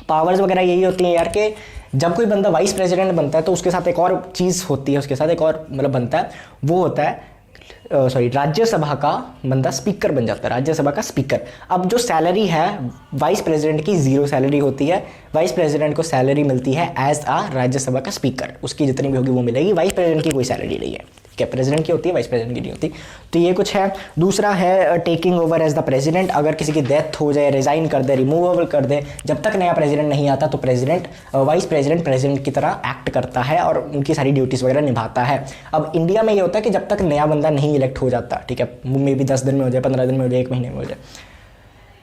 पावर्स वगैरह यही होती हैं यार कि जब कोई बंदा वाइस प्रेसिडेंट बनता है तो उसके साथ एक और चीज़ होती है, उसके साथ एक और मतलब बनता है, वो होता है राज्यसभा का बंदा स्पीकर बन जाता है, राज्यसभा का स्पीकर। अब जो सैलरी है वाइस प्रेसिडेंट की 0 सैलरी होती है, वाइस प्रेसिडेंट को सैलरी मिलती है एज आ राज्यसभा का स्पीकर, उसकी जितनी भी होगी वो मिलेगी। वाइस प्रेसिडेंट की कोई सैलरी नहीं है, क्या प्रेसिडेंट की होती है, वाइस प्रेसिडेंट की नहीं होती। तो ये कुछ है। दूसरा है taking over as the president, अगर किसी की डेथ हो जाए, रिजाइन कर दे, रिमूवेबल कर दे, जब तक नया प्रेसिडेंट नहीं आता तो वाइस प्रेसिडेंट की तरह एक्ट करता है और उनकी सारी ड्यूटीज़ वगैरह निभाता है। अब इंडिया में ये होता है कि जब तक नया बंदा नहीं इलेक्ट हो जाता, ठीक है, मे भी 10 दिन में हो जाए, 15 दिन में हो जाए, 1 महीने में हो जाए।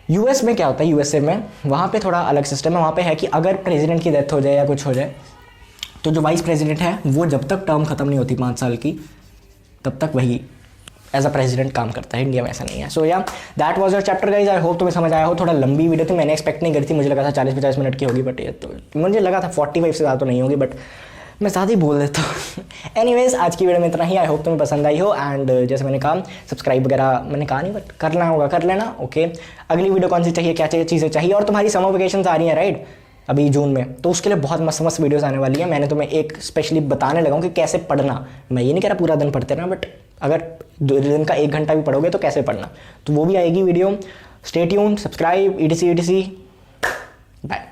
यूएस में क्या होता है, यूएसए में वहाँ पे थोड़ा अलग सिस्टम है। वहाँ पे है कि अगर प्रेसिडेंट की डेथ हो जाए या कुछ हो जाए तो जो वाइस प्रेसिडेंट है वो जब तक टर्म खत्म नहीं होती 5 साल की, तब तक वही एज अ प्रेसिडेंट काम करता है। इंडिया में ऐसा नहीं है। सो या that was your chapter guys, I hope तुम्हें समझ आया हो। थोड़ा लंबी वीडियो थी, मैंने एक्सपेक्ट नहीं करी थी, मुझे लगा था 40-50 मिनट की होगी, बट ये तो मुझे लगा था 45 से ज़्यादा तो नहीं होगी, बट मैं ज़्यादा ही बोल देता हूँ। एनीवेज आज की वीडियो में इतना ही, आई होप तुम्हें पसंद आई हो। एंड जैसे मैंने कहा सब्सक्राइब वगैरह मैंने कहा नहीं, बट करना होगा, कर लेना। ओके, अगली वीडियो कौन सी चाहिए, क्या चाहिए, चीज़ें चाहिए। और तुम्हारी समर वेकेशन आ रही है राइट, अभी जून में, तो उसके लिए बहुत मस्त मस्त वीडियोस आने वाली है। मैंने तुम्हें एक स्पेशली बताने लगा हूँ कि कैसे पढ़ना। मैं ये नहीं कह रहा पूरा दिन पढ़ते रहना, बट अगर 2 दिन का 1 घंटा भी पढ़ोगे तो कैसे पढ़ना, तो वो भी आएगी video. Stay tuned, subscribe, etc etc। Bye.